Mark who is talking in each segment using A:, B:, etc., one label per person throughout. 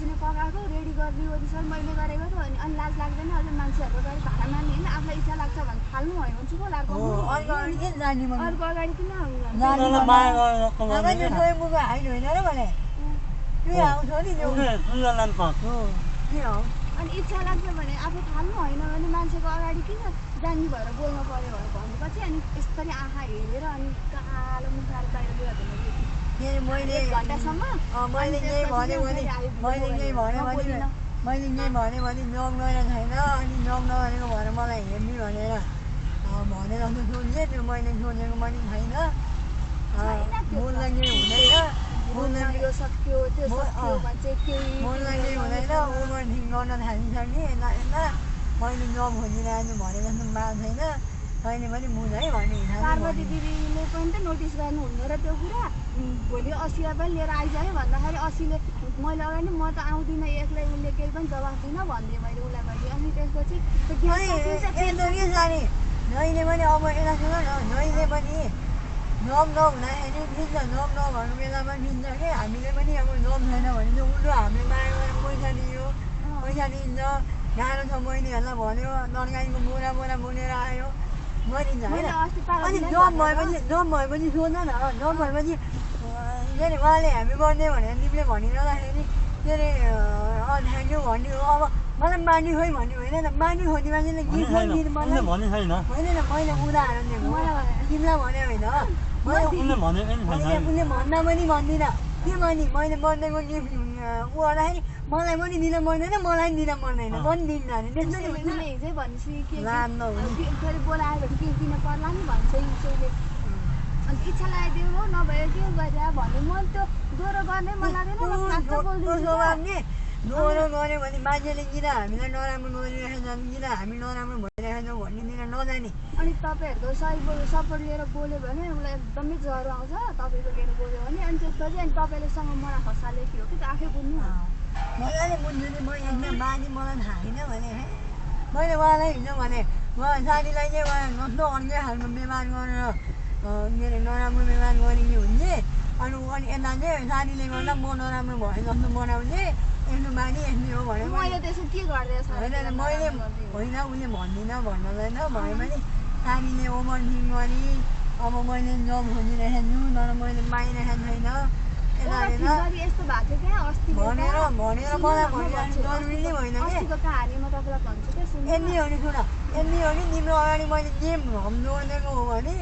A: नै पकाएको रेडी गर्ने ओरिसर मैले गरेको त अनि लाज लाग्दैन अझ मान्छेहरुको अगाडि भाडा मान्ने हैन आफूलाई इच्छा लाग्छ भने थाल्नु भयो भने चुप लागेको
B: अर्को अगाडि किन जाने म
A: अर्को अगाडि किन
B: जाने माया गरेर सोही मुको हाइट होइन र भने के आउँछ नि त्यो
C: सुन्दरलान पाउँछ
B: के हो
A: अनि इच्छा लाग्छ भने आफू थाल्नु होइन भने मान्छेको अगाडि किन जान्ने भएर बोल्न पर्यो भनेपछि अनि यसरी आँखा हेरेर अनि कालो मुखाएर बाहिर गयो
B: मैले
A: घन्टासम्म
B: मैले यही भने जब गएर छैन अनि जब नगरेको भएर मलाई हेर्ने भनेर भनेर सोध्थेँ त्यो मैले सोधेको पनि छैन बोल्दाखेरि हुँदैन बोल्दाखेरि हुँदैन उमर ठिक गर्न थालिसक्ने यता यता मैले जब खोजिरहेको भने जस्तो बात छैन अहिले पनि बुझ है भन्ने
A: पार्वती दिदीले पनि त नोटिस गर्नुहुन्न र त्यो कुरा भोलि 80 पनि लिएर आइजायो भन्दाखेरि 80ले मैले अगाडि म त आउँदिनँ एक्लै उसले केही पनि जवाफ दिन भन्दिएँ मैले उसलाई मैले अनि त्यसपछि
B: जहिले पनि अब यसलाई सुन न जहिले पनि जब नहुँदाखेरि मिल्छ जब नभएको बेलामा मिल्छ कि हामीले पनि अब जब छैन भने चाहिँ उसले हामीले माया गरेर पैसा दियो पैसा दिन्छ गाह्रो छ बहिनीहरूलाई भन्यो तरकारीको बोरा बोलेर आयो गरिन्छ होइन अनि जब भएपछि सोध न जब भएपछि के अरे उहाँले हामी गर्ने भनेर तिमीले भनिरहँदाखेरि के अरे थ्याङ्क यू भन्ने हो अब मलाई मानी खोइ भन्ने होइन त मानी खोज्ने मान्छेले गिफ्ट दिनु मलाई होइन न मैले उदाहरण दिएको तिमीलाई भने होइन उसले भन्दा पनि भन्दिनँ के भने मैले बर्थडेको गिफ्ट ऊ गर्दाखेरि मलाई पनि दिन पर्दैन मलाई पनि दिन पर्दैन पनि दिन्न अरे
A: फेरि बोलाएर के दिन पर्ला नि भन्छ उसैले अनि इच्छा लगाइदियो हो नभए के गरेर भन्यो म त्यो दोहोरो गर्ने मन लाग्दैन
B: दोहोरो गऱ्यो भने मान्छेले किन हामीलाई नराम्रो गरिरहेको छन् किन हामी नराम्रो भइरहेको छौँ भन्नेतिर नजाने
A: अनि तपाईँहरूको सपोर्ट लिएर बोल्यो भने उसलाई एकदमै ज्वरो आउँछ तपाईँको लिएर बोल्यो भने अनि त्यसपछि अनि तपाईँलेसँग मलाई हँसाले के हो कि आफै बुझ्नु
B: मजाले बुझ्नु नि म एकदम बानी मलाई थाहा छैन भने मैले उहाँलाई हिजो भने उहाँ साथीलाई चाहिँ कस्तो अर्कै खालको व्यवहार गरेर के अरे नराम्रो व्यवहार गरिने हुन्थे अनि यता चाहिँ साथीले गर्दा म नराम्रो भए जस्तो बनाउँथे यस्तो बानी यस्तो हो भने
A: मैले त्यसो के गर्दैछ
B: होइन मैले होइन उसले भन्दिनँ भन्दैन भए पनि साथीले ओभर थिङ गरी अब मैले जब खोजिरहेको छु तर मैले पाइरहेको छैन
A: यस्तो भएको थियो क्या अस्ति
B: भनेर मलाई भनिरहनु जरुरी नै होइन
A: अस्तिको कहानी म तपाईँलाई भन्छु क्या सुन्नु
B: यति हो नि सुन यति हो नि तिम्रो अगाडि मैले जे भ्रम जोडिदिएको हो भने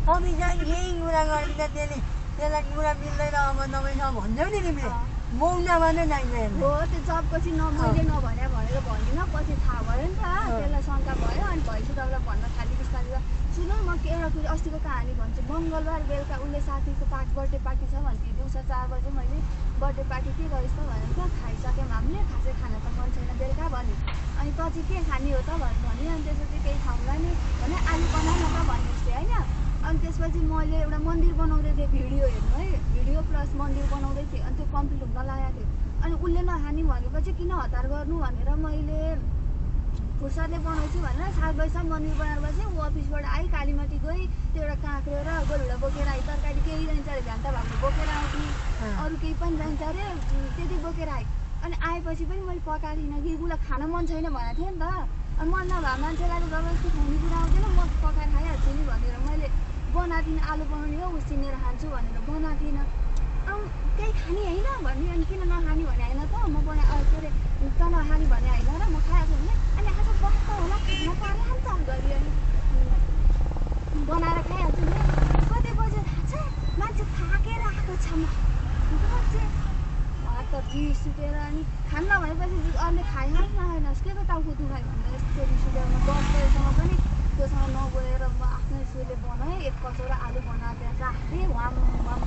B: तपाईँ चाहिँ यही कुरा गरिदिन्छ त्यसलाई कुरा मिल्दैन अब तपाईँसँग भन्छौ नि तिमीले मौना मात्रै चाहिन्छ
A: हो त्यो जबपछि मैले नभने भनेर भन्दिनँ पछि थाहा भयो नि त त्यसलाई शङ्का भयो अनि भएपछि तपाईँलाई भन्न थालेँ बिस्तारै सुन म एउटा कुरा अस्तिको कहानी भन्छु मङ्गलबार बेलुका उसले साथीको बर्थडे पार्टी छ भन्थ्यो दिउँसो 4 बजे मैले बर्थडे पार्टी के गरिस् त भनेर त खाइसक्यौँ हामीले खासै खाना त मन छैन बेलुका भन्यो अनि त चाहिँ के खाने हो त भन्यो अनि त्यसपछि केही खाउँला नि भने आलु बनाउन त भन्नुहोस् थियो होइन अनि त्यसपछि मैले एउटा मन्दिर बनाउँदै थिएँ भिडियो हेर्नु है भिडियो प्लस मन्दिर बनाउँदै थिएँ अनि त्यो कम्प्लिट हुन लागेको थियो अनि उसले नखाने भनेपछि किन हतार गर्नु भनेर मैले फुर्सदले बनाउँछु भनेर 7 बजीसम्म मन्दिर बनाएर बसेँ ऊ अफिसबाट आइ कालीमाटी गई त्यो एउटा काँक्रो र गोलुडा बोकेर आइ तरकारी केही जान्छ अरे भ्यान्ता भएको बोकेर आउँथेँ अरू केही पनि जान्छ अरे त्यति बोकेर आएँ अनि आएपछि पनि मैले पकाएको थिइनँ कि उसलाई खान मन छैन भनेको थिएँ नि त अनि मन नभए मान्छेलाई जबरजस्ती खुवाउने कुरा आउँदैन म पकाएर खाइहाल्छु नि भनेर मैले बनाएको थिइनँ आलु बनाउने हो उसिनेर खान्छु भनेर बनाएको थिइनँ केही खाने होइन भन्ने अनि किन नखाने भने होइन त म के अरे त नखाने भने होइन र म खाइहाल्छु भने अनि आज बस्छ होला खाना पारेर नि त गरी अनि बनाएर खाइहाल्छु नि कति बजे थाहा छ मान्छे थाकेर आएको छ म त रिस उठेर अनि खान नभएपछि अरूले खाइहाल्छ नखाइनस् के त टाउको दुखाइ भनेर यस्तो रिस उठेर म 10 बजीसम्म पनि त्योसँग नगएर म आफ्नै सुले बनाएँ 1 कचौरा आलु बनाएर राखेँ वाम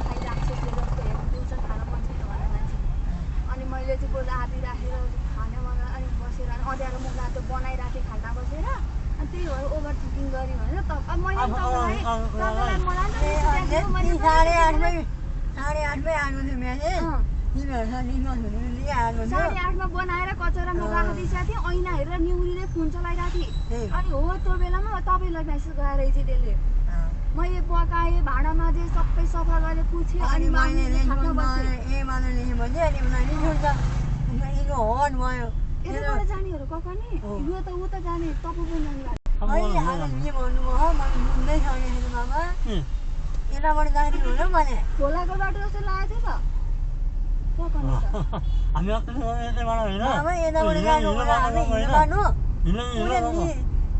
A: खाइरहेको छु त्यो जस्तो हेर्नु दिउँसो खान मन छैन भने मान्छे अनि मैले चाहिँ बोल आधी राखेर खाने मन अनि बसेर अनि अँध्यारो मुख रातो बनाइराखेँ खाल्टा बसेर अनि त्यही भएर ओभर थिङ्किङ गरेँ भनेर मैले तपाईँलाई मलाई
B: साढे आठमै आएको थियो म्यासेज
A: साढे 8मा बनाएर कचौरामा राखिदिएको थिएँ ऐना हेरेर निहुरिँदै फोन चलाइरहेको थिएँ अनि हो त्यो बेलामा तपाईँलाई मेसेज गएर चाहिँ त्यसले मैले पकाएँ भाँडा माझेँ सबै सफा गरेर पुछेँ अनि
B: मन भयो
A: यताबाट जानेहरू कहाँ नि यो त उता जाने तपाईँ पनि जानु
B: अहिले आज के भन्नुभयो मैले बुझ्दै सकेको छैन मामा यताबाट जाने हो र भने
A: खोलाको बाटो जस्तो लागेको थियो त
C: हामी यताबाट होइन
B: मामा यताबाट जानु हो हामी हिँड्नु बाटो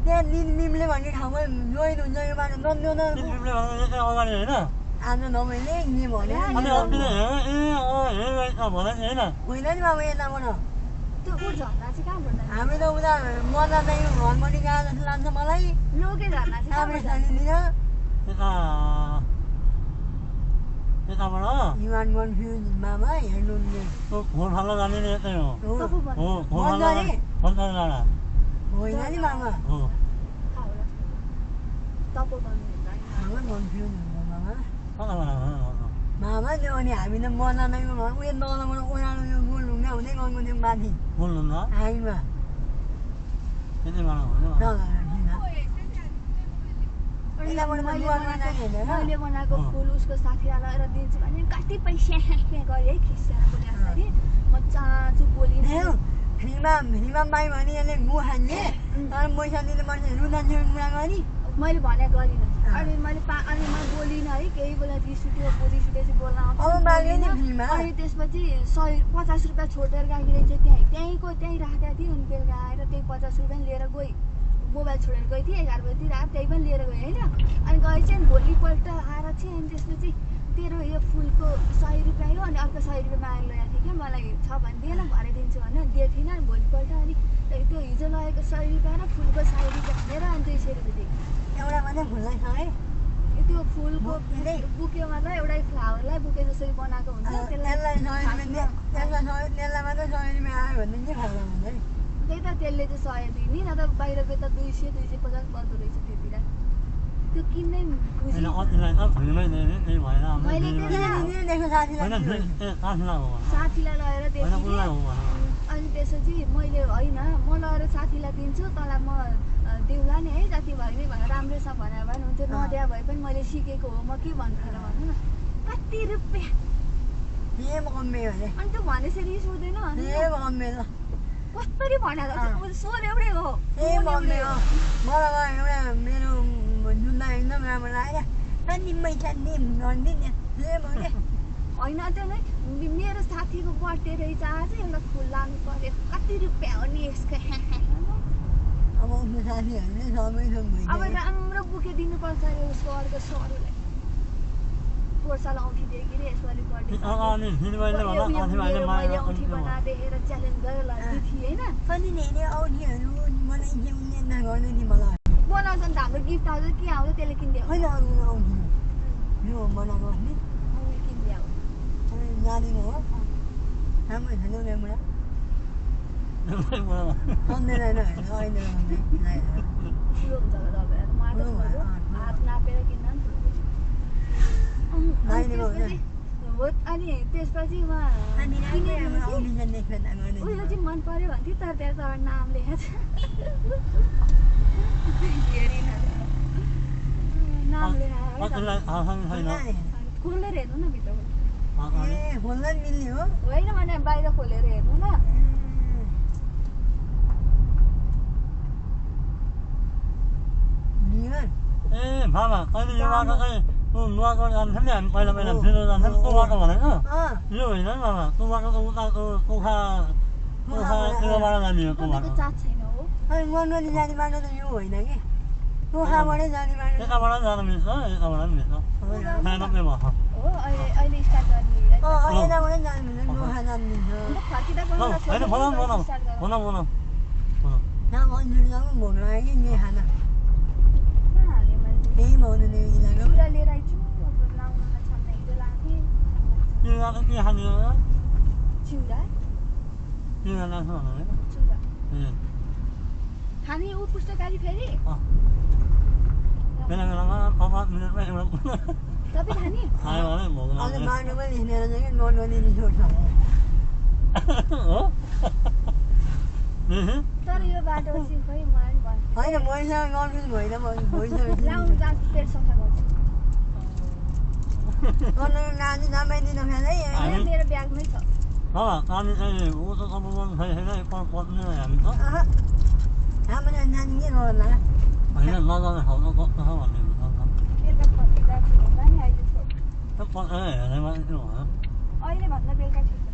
B: त्यहाँ निमले भन्ने ठाउँमा जोइन हुन्छ यो बाटो नन्देउन
C: अगाडि होइन
B: आज नभइले के भन्यो होइन नि मामा यताबाट
A: त्यो ऊ झर्ना चाहिँ कहाँबाट जान्छ
B: हामी त उता मजा नै घरमनी गएको जस्तो लाग्छ मलाई
A: लोके झर्ना चाहिँ
B: हाम्रो
A: कहाँबाट जान्छ
B: सानीतिर
C: यताबाट
B: युवान कन्फ्युज मामा हेर्नुहुने
C: खोल फाल्न जाने नि यतै हो
B: होइन नि मामा
C: हो
A: तपाईँ भन्नुहुन्छ
B: हाम्रै कन्फ्युज हुन्छ मामा
C: कताबाट
B: मामा त्यो अनि हामी त मजा नै उयो नलाबाट ओह्रालो यो गोल ढुङ्गा हुँदै गएको थियो माथि
C: बोल्नु न
B: हामीमा
C: यतैबाट हो
A: मैले बनाएको फुल उसको साथीलाई लगेर दिन्छु भने कति पैसा गरे है खिसेर बोलिहाल्दाखेरि म चाँचु बोलिनँ
B: फ्रीमा पायो भने यसले गु खाने तर पैसा दिनु पर्छ रुदा कुरा गरी
A: मैले भने गरिनँ अनि मैले बोलिनँ है केही बेला रिस उठ्यो रिस उठेपछि बोल्न
B: अब माग्यो नि फ्रीमा
A: अनि त्यसपछि 50 रुपियाँ छोडेर गाडीले चाहिँ त्यहीँ राखेको थिएँ अनि बेलुका आएर त्यही 50 रुपियाँ लिएर गएँ मोबाइल छोडेर गएको थिएँ 11 बजीतिर आएर त्यही पनि लिएर गएँ होइन अनि गएँ चाहिँ भोलिपल्ट आएर चाहिँ अनि त्यसपछि तेरो यो फुलको 100 रुपियाँ हो अनि अर्को 100 रुपियाँ मागेर ल्याएको थिएँ क्या मलाई छ भने दिएन भरे दिन्छु भने दिएको थिइनँ अनि भोलिपल्ट अनि त्यो हिजो लगेको 100 रुपियाँ र फुलको 100 रुपियाँ भनेर अनि 200 रुपियाँ दिएँ
B: एउटा मात्रै फुल्दै छ है
A: त्यो फुलको बुकेमा त एउटै फ्लावरलाई बुके जसरी बनाएको हुन्छ
B: त्यसलाई मात्रै 100 रुपियाँ आयो भने के फाल्दा हुन्छ है
A: त्यही त त्यसले चाहिँ 100 दिने न त बाहिरको त 200-250 पर्दो रहेछ त्यतिर त्यो किन्नै साथीलाई लगेर दिएँ अनि त्यसपछि मैले होइन म लगेर साथीलाई दिन्छु तँलाई म देउला नि है जति भयो नि भनेर राम्रो छ भनेर भए हुन्थ्यो नदिया भए पनि मैले सिकेको हो म के भन्छु र भन्नु न कति रुपियाँ अनि त्यो भनेपछि रिस हुँदैन कसरी भने सोर एउटै हो
B: मलाई एउटा मेरो जुत्ता एकदम राम्रो लाग्यो
A: होइन त्यो नै मेरो साथीको बर्थडे रहेछ आज एउटा फुल लानु पर्यो कति रुपियाँ हो नि यसको
B: अब उसको साथीहरूले सबैसँग
A: अब राम्रो बुके दिनुपर्छ अरे उसको अर्को सरूलाई पोर्सालाई औँठी दियो कि रे यसको अलिक बर्थडे मैले औँठी बनाएर च्यालेन्ज गरेर लगेको थिएँ होइन
B: कति धेरै औँठीहरू बनाइदियो उनीहरूले गर्दै थियो मलाई
A: बनाउँछ नि त हाम्रो गिफ्ट आउँछ के आउँछ त्यसले किनिदियो
B: होइन अरू औँठी यो बनाएको अस्ति
A: किनिदियो
B: जाँदिनु हो राम्रो छ नि राम्रो सम्झेन होइन अहिले
A: ठुलो हुन्छ होला तपाईँहरू हात नापेर किन्दा पनि ठुलो हो अनि त्यसपछि उहाँ उयो चाहिँ मन पर्यो भन्थ्यो तर त्यहाँ नाम लेखेको छ नाम लेखाएर खोलेर हेर्नु न भित्रबाट
B: खोल्दा मिल्ने हो
A: होइन भने बाहिर खोलेर हेर्नु न
C: ए बाबा अहिले यो बाटो चाहिँ नुहाको जान्थ्यौँ नि हामी पहिला फिल्ड जान्थ्यौँ त्यो बाटो भनेको यो होइन नि बाबा त्यो बाटो त उता कुखा त्योबाट जाने हो त्यो बाटो
B: मनगढी जाने बाटो त यो होइन कि कुखाबाटै जाने बाटो
C: यताबाट जानु मिल्छ यताबाट पनि मिल्छ 96 भयो
A: अहिले स्टार्ट गर्ने
B: यताबाटै जानु मिल्छ कुखा जानु मिल्छ
C: होइन बनाऊ
B: यहाँ मन्जुर जानु भोक लाग्यो कि के खाना त्यही पाउँदैन यो इलाका
A: लिएर आइछु लाउनलाई छन् हिजो लाथेँ
C: के खाने हो
A: चिउरा
C: चिउरा लाग्छ भने
A: चिउरा खाने ऊ पुस्तकारी फेरि
C: बेला बेलामा 5 मिनटमा एउटा
A: तपाईँ खाने
C: खायो भने भोक
B: अहिले
C: लाग्छ
B: बाटो पनि हिँडेर चाहिँ कि ननगढी रिसोर्ट छ
C: हो
A: तर यो बाटो चाहिँ खोइ मलाई पनि भन्छु
B: होइन मैसँग कन्फ्युज भइसकेको
A: लाउनु जान्छ पेट सफा गर्छु
B: नानी नपाइदिनु खाँदै
A: मेरो ब्यागमै छ
C: बाबा पानी चाहिँ ऊ त तपाईँ छैन quất như này mình tốt.
B: Kamu dan nyanyi lah.
C: Anh là nó ra hậu nó quất nó không làm gì không không.
A: बेलुका फर्किँदा ठिक होला नि अहिले छोड
C: Nó quất ấy ở đây mà cái đồ hả?
A: अहिले भन्दा बेलुका ठिक हुन्छ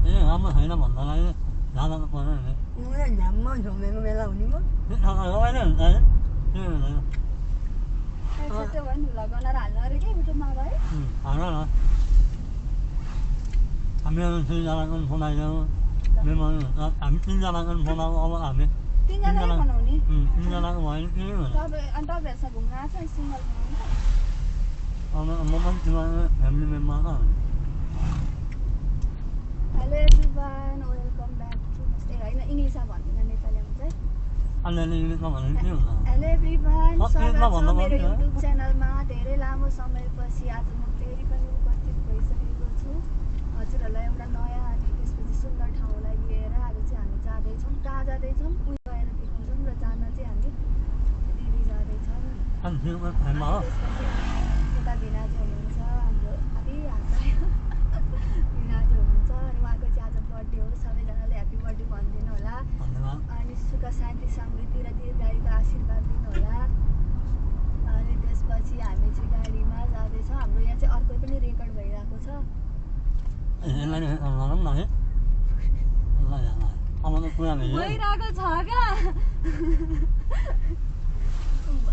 C: Thế là nó thấy nó bẩn nó lấy giá nó quất này.
B: Ini kan zaman sampai ke belau ni pun.
C: Thế thằng này nó ấy đấy đấy. Thế là đấy.
A: त्यस्तो भयो नि लगाउन हाल्नु अरे के युट्युबमा भयो
C: Thằng đó rồi. Anh em xin ra con hôm nay đâu. Nhưng mà anh xin ra con hôm nào ông làm đi.
A: तिनजनाले बनाउने
C: Xin ra con mọi cái mà.
A: तपाईँ अनि तपाईँहरूसँग घुम्न आएको छ single
C: Ông muốn chứ mà em đi bên mà đó.
A: Hello everyone welcome back to a होइन इङ्ग्लिसमा भन्दिनँ नेपालीमा चाहिँ
C: Anh lên đi nó mà lên chứ.
A: Hello everyone स्वागत छ
C: भन्दा
A: मेरो
C: पनि,
A: युट्युब च्यानलमा धेरै लामो समयपछि आज म फेरि पनि उपस्थित भइसकेको छु हजुरहरूलाई एउटा नयाँ अनि त्यसपछि सुन्दर ठाउँलाई लिएर आज चाहिँ हामी जाँदैछौँ कहाँ जाँदैछौँ उयो गएर भेट्छौँ र जान चाहिँ हामी दिदी जाँदैछौँ
C: Anh xin phải mở.
A: त्यसपछि यता भिनाजु हुनुहुन्छ हाम्रो आदि हात भिनाजु हुनुहुन्छ अनि उहाँको चाहिँ आज बर्थडे हो सबैजनाले ह्याप्पी बर्थडे भनिदिनु होला अनि सुख शान्ति समृद्धि र दीर्घायुको आशीर्वाद दिनु होला अनि त्यसपछि हामी चाहिँ गाडीमा जाँदैछौँ हाम्रो यहाँ चाहिँ अर्को पनि रेकर्ड भइरहेको छ
C: Anh lên nó lắm này. Này này. Ông nó quen này.
A: भइरहेको छ क्या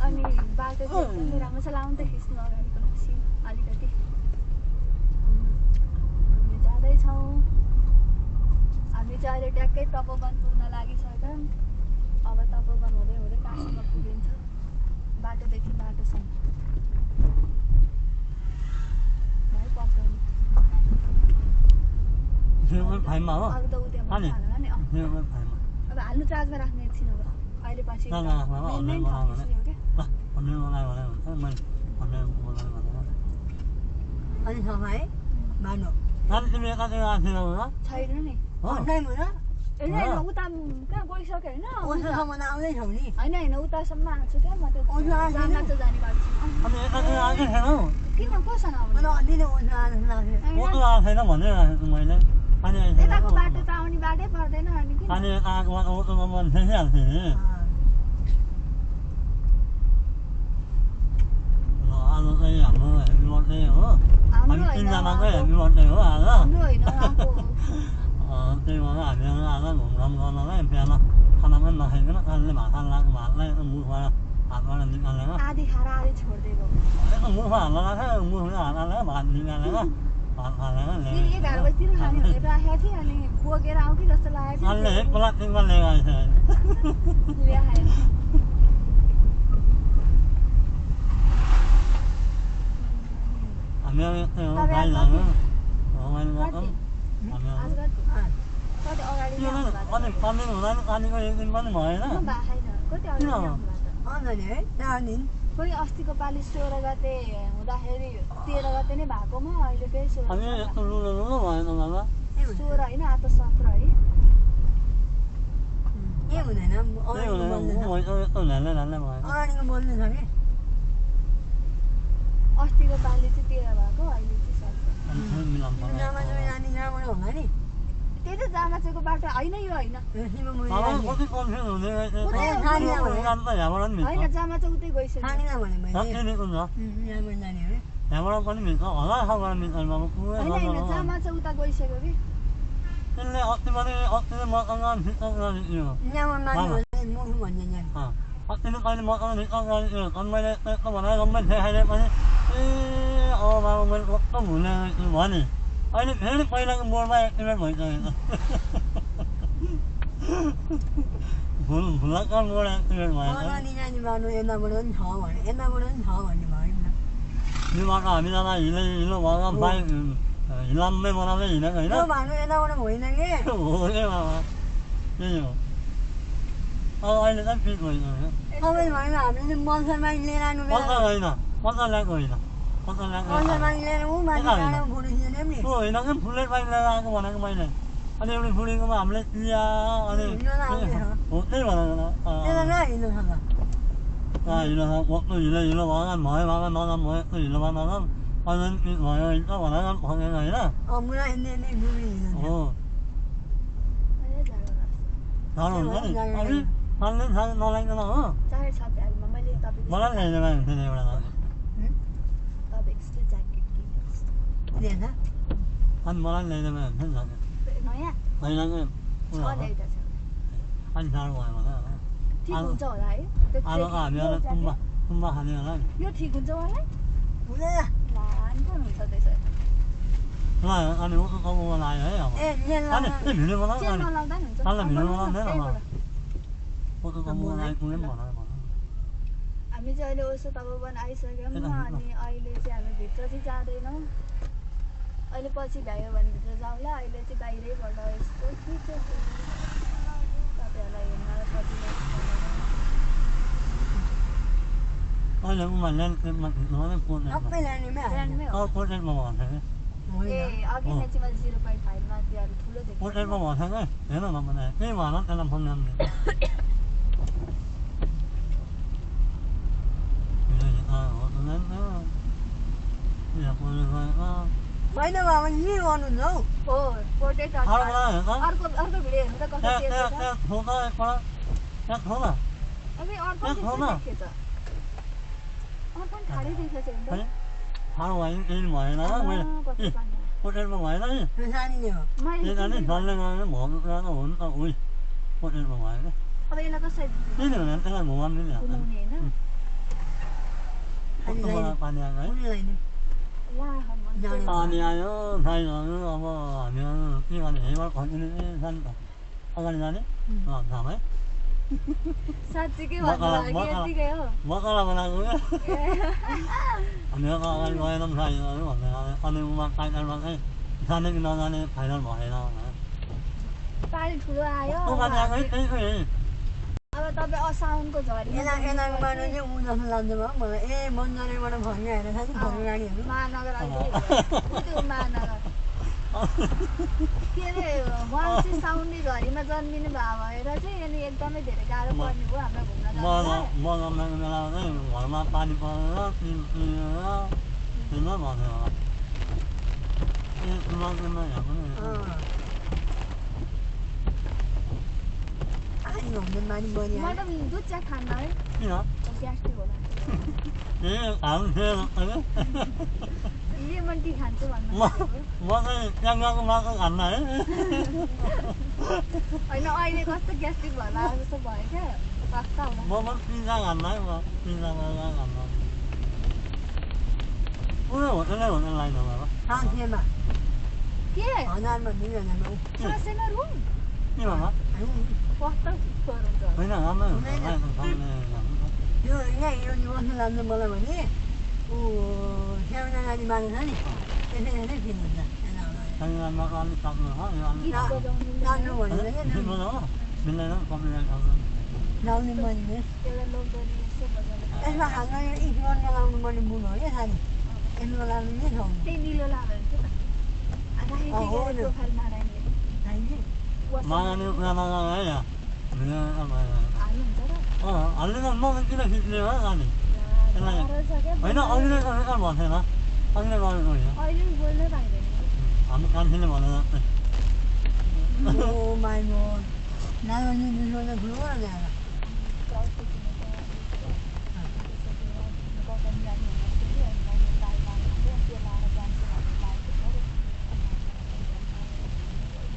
A: अनि बाटो चाहिँ एकदमै राम्रो छ लाउनु त खिच्नु अगाडिको सिन अलिकति हामी जाँदैछौँ हामी चाहिँ अहिले ट्याक्कै तपोवन पुग्न लागिसक्यौँ अब तपोवन हुँदै हुँदै काशीमा पुगिन्छ बाटोदेखि बाटोसम्म भाइ पक्राउनु
C: Xin phải mở.
A: अरू त उद्योगमा
C: Anh
A: हाल्ला नि
C: Xin phải mở.
A: अब हाल्नु चार्जमा राख्ने एकछिन अब अहिले पछि
C: Ra ra mà nó
A: main
C: lên
A: ठाउँ
C: vào
A: खिच्ने हो क्या
C: Vâng, hôm nay vào đây thế mình hôm nay vào đây vào đây.
B: Ani sampai mana?
C: Anh cái việc anh làm thì đâu đó.
A: छैन नि
B: Online mana?
A: होइन होइन उता कहाँ गइसक्यो होइन
B: Osa sama nak awal tahu ni.
A: होइन होइन उतासम्म आएको छु क्या म त्यो
B: ओइ, आएको छैन?
A: जामा चाहिँ जाने बाटो
C: Anh cái làm cái thế nào?
A: किन कोसँग आउने
B: Mana ni ni osa ada sana.
C: Có cái làm thế nó vẫn là mày đấy. Anh này thế
A: यताको
C: nào?
A: बाटो त आउने बाटै पर्दैन अनि किन
C: Anh này ta có ô tô mình thế nào thì. Anh đây làm rồi, đi một đây hả?
A: हाम्रो
C: Anh tin
A: होइन
C: ra mà cái đi một đây hả?
A: हाम्रो होइन उहाँको
C: Thì mà làm như là nó cũng làm con nó em phe nó. Thằng nó nó hay nó ăn lên mà ăn lá mà lấy mua hoa. Ăn nó là những ăn nó.
A: आधी खाएर आधी छोड्दै गयो
C: Cái mua hoa nó thấy mua hoa ăn nó mà ăn những ăn nó. Ăn nó
A: फेरि
C: này.
A: 11 बजीतिर खाने भनेर राखेको थिएँ अनि बोकेर आउँ कि जस्तो लागेको
C: Ăn lấy
A: थियो
C: có lát cái con này rồi.
A: ल्या खाएर
C: Anh em cái là nó. Anh nó
A: कति आज कति अगाडि
C: Chưa
A: ल्याउनु
C: nó
A: भएको
C: con này có cái con mời đó.
A: थियो भएको छैन कति अगाडि ल्याउनु भएको थियो
B: Ana ni, dah ni.
A: खोइ अस्तिको पालि 16 गते हुँदाखेरि 13 गते नै भएकोमा अहिले फेरि 16
C: Anh ấy nó nó mời nó là nó.
A: 16 होइन आज त 17 है
B: Ni mana na?
C: Thế
B: Orang
C: mà
B: ni
C: nó
B: boleh.
C: mời tôi lên mời.
B: Orang ni boleh sana.
A: अस्तिको पालि चाहिँ 13 भएको अहिले चाहिँ 17
C: Anh thấy mình làm
B: Ni nama nama ni nama orang ni.
A: त्यही त जामाचेको बाटो होइन यो होइन
B: Ni mana
C: Mà nó
B: boleh.
C: có cái con thế rồi đấy.
B: Ôi,
C: Ăn tới nhà mà nó mình.
A: होइन जामाचे उतै गइसक्यो
B: Hani nama ni
C: Nó
B: boleh.
C: cái này con đó.
B: Ni mana ni?
C: Nhà mà nó con mình có ở đó không là mình ở mà nó cũng
A: होइन होइन जामाचे उता गइसक्यो कि
C: Thế này ở cái mà ăn ăn thịt ăn ăn nhiều.
B: Ni mana boleh. Mu mana ni?
C: À. Ở cái cái mà ăn thịt ăn ăn nhiều. Con mấy đấy nó mà nói con mấy thế hay đấy mà. Mà mình có muốn là món này. Anh ấy thế quay lại mua mai em mới rồi. Bulan kan mua lại em mới.
B: Orang ni ni mana enak boleh tahu ni. Enak boleh tahu ni mana.
C: Nhưng mà cả mình là gì đây nó bảo là bay 15 mấy món này gì đó rồi
B: Nó
C: đó.
B: bạn enak boleh boleh ni.
C: Ủa thế mà. Thế nhiều. Anh đã biết rồi.
B: Không biết nói là mình món sao mà lên ăn
C: Có cái này nè, có cái này rồi nè. Có cái này.
B: món sao mà lên uống mà đi ra phụ nữ gì em đi.
C: Rồi nó cái phụ lên bay ra cái món này cái mày này. Anh em đi phụ lên cái mà lên kia anh em. Ủa thế mà nó.
B: Thế là nó gì nữa hả?
C: À, gì là what gì là bảo ăn mới cái nó mới gì là nó अनि भयो हिँड्छ भनेर भनेर होइन
B: मुला हिँड्ने नै डुब्री हिँड्छ
C: हो
A: अहिले जाडो लाग्छ
C: जानु हुन्छ नि अलि खाल्ने खाने नलाग्दैन हो
A: चाहे छ ब्यागमा मैले तपाईँको
C: मलाई ल्याइदिनु भएको थियो नि एउटा नानी
A: तपाईँको जस्तो ज्याकेट किनेको
B: लिएछ
C: अनि मलाई ल्याइदिनु भएको थियो नि
A: नयाँ
C: होइन कि
A: छ ल्याइदा छ
C: अनि साह्रो भयो भने
A: ठिक हुन्छ होला है
C: आलुको हामी अनि तुम्बा खाने होला नि
A: यो ठिक हुन्छ होला
B: हुँदैन
A: लान हुन्छ त्यसो
C: ल अनि उसको कमाउन आयो है अब
B: ए लिएर
C: अनि भिडियो बनाऊ
A: चेन
C: अनि
A: नलाउँदा नि हुन्छ
C: साला भिडियो बनाउँदैन
A: त्यहीबाट।
C: उसको कमाउन आयो कुनै पनि भन
A: हामी चाहिँ अहिले ओसो तपोवन आइसक्यौँ अनि अहिले चाहिँ हामी भित्र चाहिँ जाँदैनौँ अहिले पछि भ्यायो भने भित्र जाउँला अहिले चाहिँ बाहिरैबाट यस्तो के छ तपाईँहरूलाई हेर्न सजिलो
C: अहिले उमा ल्यान्डस्केपमा खिच्नु भने
B: सबै लानेमा
A: ब्रान्डमै हो
C: पोर्ट्रेटमा भन्छ कि
A: ए अघि नै चाहिँ मैले 0.5 मा त्यो ठुलो देखेँ
C: पोर्ट्रेटमा भन्छ कि हेर न भने केही भन त्यसलाई फोन नाम दिन्छ
B: होइन बाबा के गर्नुहुन्छ हौ
A: हो पोर्ट्रेट अर्को भिडियो हेर्नु त कस्तो चेन्ज छ अबे अर्को देखेछ अर्को ठाडै देखेछ नि त
C: पोर्ट्रेटमा भएन नि
B: सानीले हो
A: मैले
C: जसले गऱ्यो हो नि त उही पोर्ट्रेटमा भयो
A: अब यसलाई कसरी
C: किन भने त्यसलाई घुमाउनु नि
A: घुमाउने होइन
C: पानी आएको है
B: उनीलाई नि
A: ला हनुमान
C: पानी आयो साइजहरू अब हामीहरू के गर्ने हेबाट खन्किने छ नि त अगाडि जाने धाम है
A: साँच्चीकै भन्नु लाग्यो यतिकै हो
C: बकरा बनाएको क्या हामीहरूको अगाडि गएनौँ साइजहरू भन्दै अनि उमा फाइनलमा चाहिँ जाने कि नजाने फाइनल भएन भनेर
A: पानी ठुलो आयो
C: उकाले आएको है त्यही खोइ
A: अब तपाईँ साउनको झरी
B: एनाको मार्नु चाहिँ ऊ जस्तो लाग्छ भयो मलाई ए बन्जरेबाट फर्ने होइन साथी फर्ने गाडीहरू
A: महानगर अहिले महानगर के अरे उहाँ चाहिँ साउन्डे झरीमा जन्मिनु भयो भएर चाहिँ अनि एकदमै धेरै गाह्रो पर्ने भयो हामीलाई घुम्न जानु
C: मगाएको बेलामा चाहिँ घरमा पानी परेर तिमीलाई भन्यो होला ए नजिकमा यहाँ पनि
B: मानी बनिहाल्यो
A: मैडम दुध चिया खान्न है
C: किन
A: ग्यास्ट्रिक होला
C: ए खानु थियो
A: लेमन टी खान्छु भन्नु
C: म चाहिँ त्यहाँ गएको मात्र खान्न है
A: होइन अहिले कस्तो ग्यास्ट्रिक भएर जस्तो भयो क्या पक्का होला
C: म पिज्जा खान्न है म पिज्जा बर्गर खान्न पुरै होटेल लाइन होला
B: साथीमा
A: के
B: 1000मा 2000मा
A: सासेमा रुम
C: के भन्नु
A: कस्तो हुन्छ
C: होइन राम्रो
B: त्यो होइन यो बस्नु लाग्नु मलाई भने ऊ स्याउना नानी माग्नु छ नि त्यसै फिल्नुहुन्छ
C: शनिबारमा अलिक सक्नु हो यो अलिक
A: गीत बजाउनु
B: लाग्नु भनेर क्या
C: मिल्दैन कपिराइट आउँदैन
B: लाउने मैले
A: एउटा लोकगीत यस्तो बजाउनु
B: यसमा हाम्रो यो इस्वर लगाउनु पर्ने बुढ हो क्या सानी यसमा लाग्नु नै छ
A: त्यही निलो लाग्यो भने चाहिँ प्रोफाइल नारायणले
C: मागाने कुरा नगाए है यहाँ
A: हाल्नुहुन्छ र
C: हल्ले त म किन खिच्ने हो अनि
A: गाह्रो छ क्या
C: होइन अघिले गरेको भन्थेन अघिले गरेको होइन
A: अहिले पनि बोल्नै पाइँदैन
C: हाम्रो कान्छीले भने जस्तै
B: ओ माई गॉड नानी बिसो त ठुलो र ल्याएर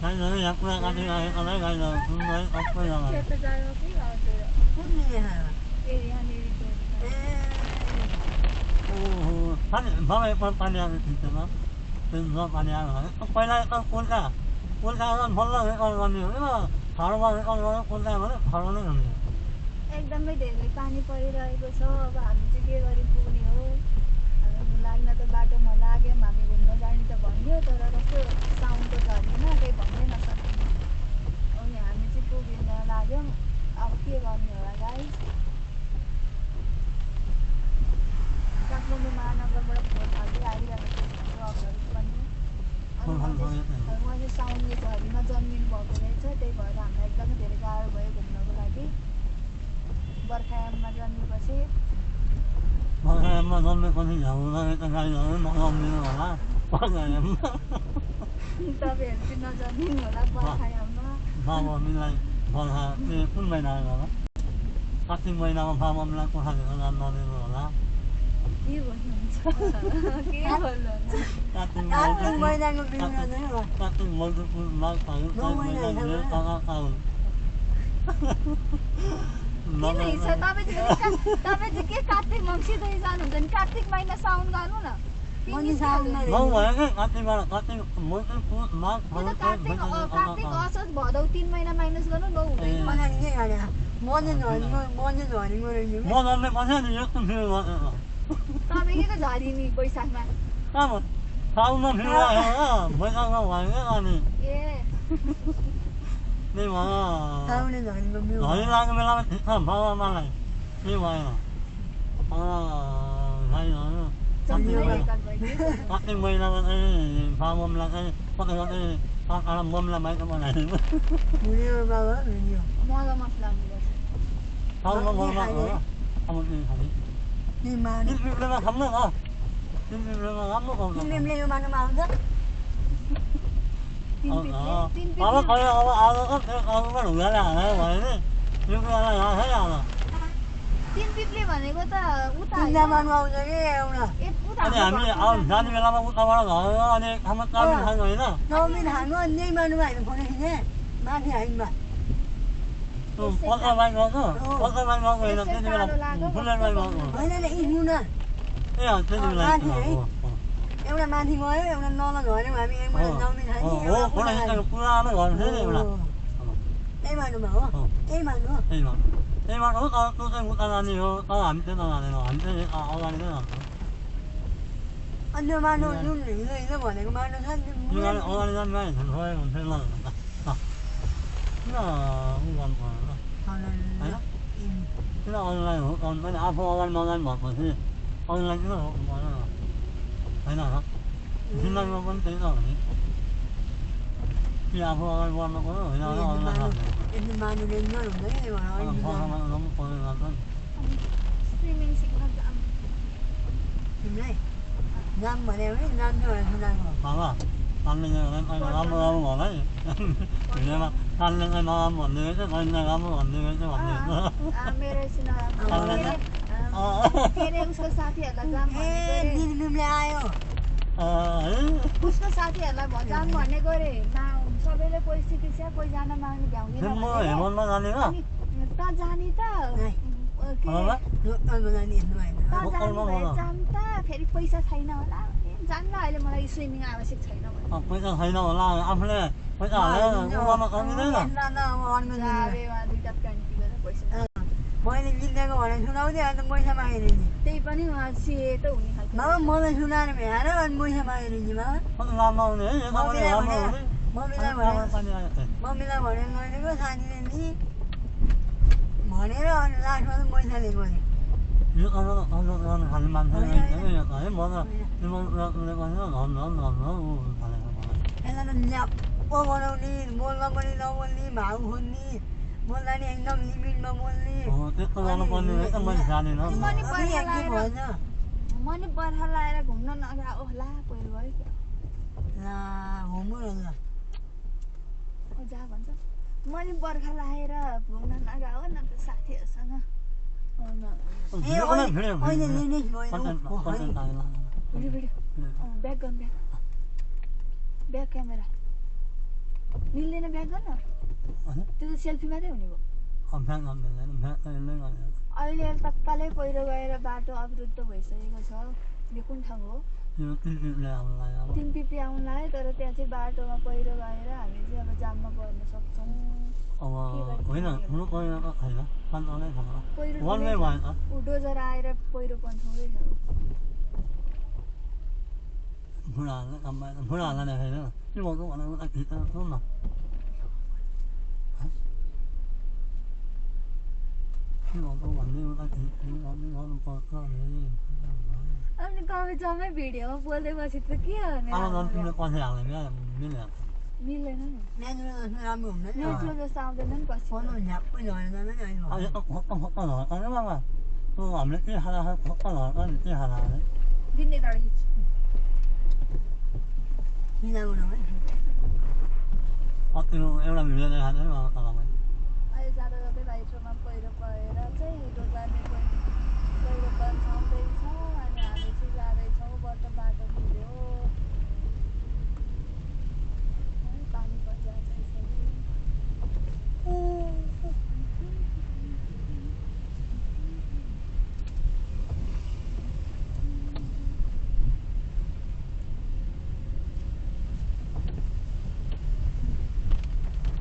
C: गाईहरू यहाँ कुरा काटिरहेको नै गाईहरू सुन्दै सबै जग्गा
A: खेत जानु कि हजुर
B: कुन यहाँ
A: ए यहाँनिर
C: ओहो पानी बाबा एकपल्ट पानी आएको खिच्दैन त्यसमा पानी आयो भने पहिला त कोल्का फल्ला रेकर्ड गर्ने हो कि ठाडोमा रेकर्ड गरेर कोल्का भने ठाडो नै हुने
A: एकदमै धेरै पानी परिरहेको छ अब हामी चाहिँ के गरी पुग्ने हो हामी लाग्न त बाटोमा लाग्यौँ हामी घुम्न जाने त भन्यो तर कस्तो साउन्डको झरीमा केही भन्नै नसक्ने अनि हामी चाहिँ पुगेर लाग्यौँ अब के गर्ने होला गाइस काठमाडौँ महानगरबाट फोन हाल्दै आइरहेको छ ट्रकहरू पनि अनि उहाँ चाहिँ साउन्डले झरीमा जन्मिनु भएको रहेछ त्यही भएर हामीलाई एकदमै धेरै गाह्रो भयो घुम्नको लागि बर्खायाममा जन्मेपछि
C: Mọi em mà con thì giàu thôi, ta hay rồi mọi ông như là lá. Mọi người em.
A: तपाईँहरू चाहिँ नजानिनु होला बर्खायाममा
C: Farm mình lại còn là đi phun mày nào rồi. Các team mày nào farm mình lại có hàng ăn nó đi rồi lá.
A: के भन्नुहुन्छ के भन्नुहुन्छ
C: Các team
B: काट्नु महिनाको bill गर्दैन होला
C: các team mới nó phải
A: किन हिँड्छ तपाईँ चाहिँ के कार्तिक मङ्सिरदेखि जानुहुन्छ नि कार्तिक महिना साउन गर्नु न
B: मनी साउनमा
C: Không phải cái các team là các team mới cái nó
A: कार्तिक असोज भदौ 3 महिना माइनस गर्नु न हुँदैन
B: मलाई के गर्ने मनी झरेको रहेछ
C: Mua nó mới có thế thì rất nhiều rồi.
A: तपाईँ के झरिनी बैशाखमा
C: Sao mà sao nó nhiều rồi á, mới ăn ra ngoài cái này.
A: ए
C: Nhưng mà
B: साउनले झरेको बिउ
C: nói ra cái là thịt thầm bao mà này. Như vậy à. Hay rồi. Các team mới là cái farm là cái có cái làm mâm là mấy cái này.
B: मुनिमा बाबा video
A: मजा मसला हुनुपर्छ
C: Không nó ngon lắm rồi. Không có gì phải.
B: Nima
C: Đi lên là thấm nữa hả? Đi lên là ngắm nó còn.
B: तिमीले यो मानुमा आउँछ
C: Nó coi nó đủ ra là đấy vậy đấy. Nhưng mà là thế nào rồi?
A: तिन पिपले भनेको त उता
B: तिनजना मानु आउँछ कि एउटा
A: उता
C: Anh em đi जाने बेलामा उता बाट घर अनि खाना काम खानु होइन?
B: नौमी खानु अनि यही मानुमा होइन फोन खिच्ने माथि हाइटमा
C: पत्ता बाइक गएको? पत्ता बाइक गएको होइन त्यति बेला फुलेर बाइक गएको?
B: होइन नि यी मुना
C: ए त्यति बेला
B: एउटा माथि गयो एउटा नल झऱ्यौँ हामी एकबाट नौमी खाने
C: हो फोटो खिच्दाको पुरानो घर थियो नि एउटा
B: त्यही मानुमा हो त्यही मानु हो
C: त्यही घर त्यही बाटो हो तर त्यो चाहिँ उता जाने हो तर हामी चाहिँ नजाँदैनौँ हामी चाहिँ अगाडि नै जान्छौँ
B: अनि त्यो मानु जुन हिँड्दै हिँड्दै भनेको मानु छ नि
C: यो गाडी अगाडि जानु भए छोएको हुन्थ्यो ल किन उ गर्नु पर्यो होइन किन अरूलाई हो गर्नु पनि आफू अगाडि नजानु भएपछि अरूलाई किन हो भएन होइन र जिन्दगीमा पनि त्यही त हो नि कि आफू अगाडि बढ्नु पऱ्यो होइन अरूलाई खानु
B: यति मानु डेन्जर हुन्छ कि त्यही भएर अलिक
C: पकाउनु पर्यो जान्छ नि
A: स्विमिङ सिक्न जाम
B: तिमीलाई जाम भन्यो भने जान्छ भनेर सुनाएको
C: बाबा कानले चाहिँ राम्रो राम्रो होला है हिँडेमा कानले चाहिँ नराम्रो भनिदिएको चाहिँ कहिले राम्रो भनिदिएको चाहिँ भनिदिएको
A: मेरो के अरे उसको साथीहरूलाई जाम भनेको
B: ए
A: अरे
B: दिदीले आयो
C: है
A: उसको साथीहरूलाई जाम भनेको अरे सबैले परिस्थिति छ कोही जान माग्ने भ्याउँदैन
C: म हेमनमा जाने र
A: अनि त जाने त के
C: बाबा
B: लोकलमा जाने हेर्नु भएन
A: त जाने भए जाम त फेरि पैसा छैन होला जान्न अहिले मलाई स्विमिङ आवश्यक छैन भने
C: पैसा छैन होला आफूले पैसा हालेर उमामा कमिँदैन
A: जाबे उहाँ दुईटा प्यान्ट टिपेर पैसा
B: मैले जितेको भनेर सुनाउँदै अन्त पैसा मागेर नि
A: त्यही पनि उहाँ सेतो हुने खालको
B: मामा मलाई सुनाएर भ्याएर अनि पैसा मागेर नि मामा
C: कति राम्रो हुने है यता पनि राम्रो हुने
B: मम्मीलाई
C: पानी आयो
B: मम्मीलाई भनेर लैदिएको साथीले नि भनेर अनि लास्टमा त पैसा लिएको अरे
C: यो गर्नु खाने मान्छे है म त उसले भन्यो
B: यसलाई त ल्याप्प बनाउने बोल्न पनि नबोल्ने भाउ खोज्ने बोल्दा नि एकदम लिमिटमा बोल्ने
C: त्यस्तो गर्नुपर्ने है त मैले जानेन
B: भएन
A: मनी बर्खा लाएर घुम्न नगएको होला पहिरो गयो क्या
B: ला घुम्नु न
A: जा भन्छ मैले बर्खा लाएर घुम्न नगएको न त साथीहरूसँग
B: अहिले लेडिज भयो
A: भिडियो भिडियो ब्याक गर्नु ब्याक क्यामेरा मिल्दैन ब्याक गर्न त्यो त सेल्फी मात्रै हुने भयो अहिले तत्कालै पहिरो गएर बाटो अवरुद्ध भइसकेको छ यो कुन ठाउँ हो तिन पिपली आउनु लाग्यो तर त्यहाँ चाहिँ बाटोमा पहिरो गएर हामी चाहिँ अब जाममा पर्न सक्छौँ डोजर आएर पहिरो पन्छौँदैछ
C: बुढाहरूलाई देखाइदिनु के भएको भनेर उता खिचेर सुन न के भएको भन्दै उता खिच्दै गर्नुपर्छ
A: अनि कवितामै भिडियोमा बोल्दै बसेको त के हो
C: तिमीले पछि हाल्ने मिलिहाल्छ
A: मिल्दैन नि
B: राम्रो हुँदैन
A: नेचुरल जस्तो आउँदैन नि पछि
B: फोन झ्याप्पै झरेर जाँदैन अहिले
C: हामीले के खाना नि के खाना
A: दिन यताबाट खिच्छु
C: कति एउटा भिडियो देखाएको थिएँ नि तलमा
A: अहिले जाँदा जाँदै बाइकमा पहिरो परेर चाहिँ हिँडो जाने पहिरो पन्छाउँदैछ अनि हामी चाहिँ जाँदैछौँ बाटो पुग्यो पानी परिरहेको छ यसरी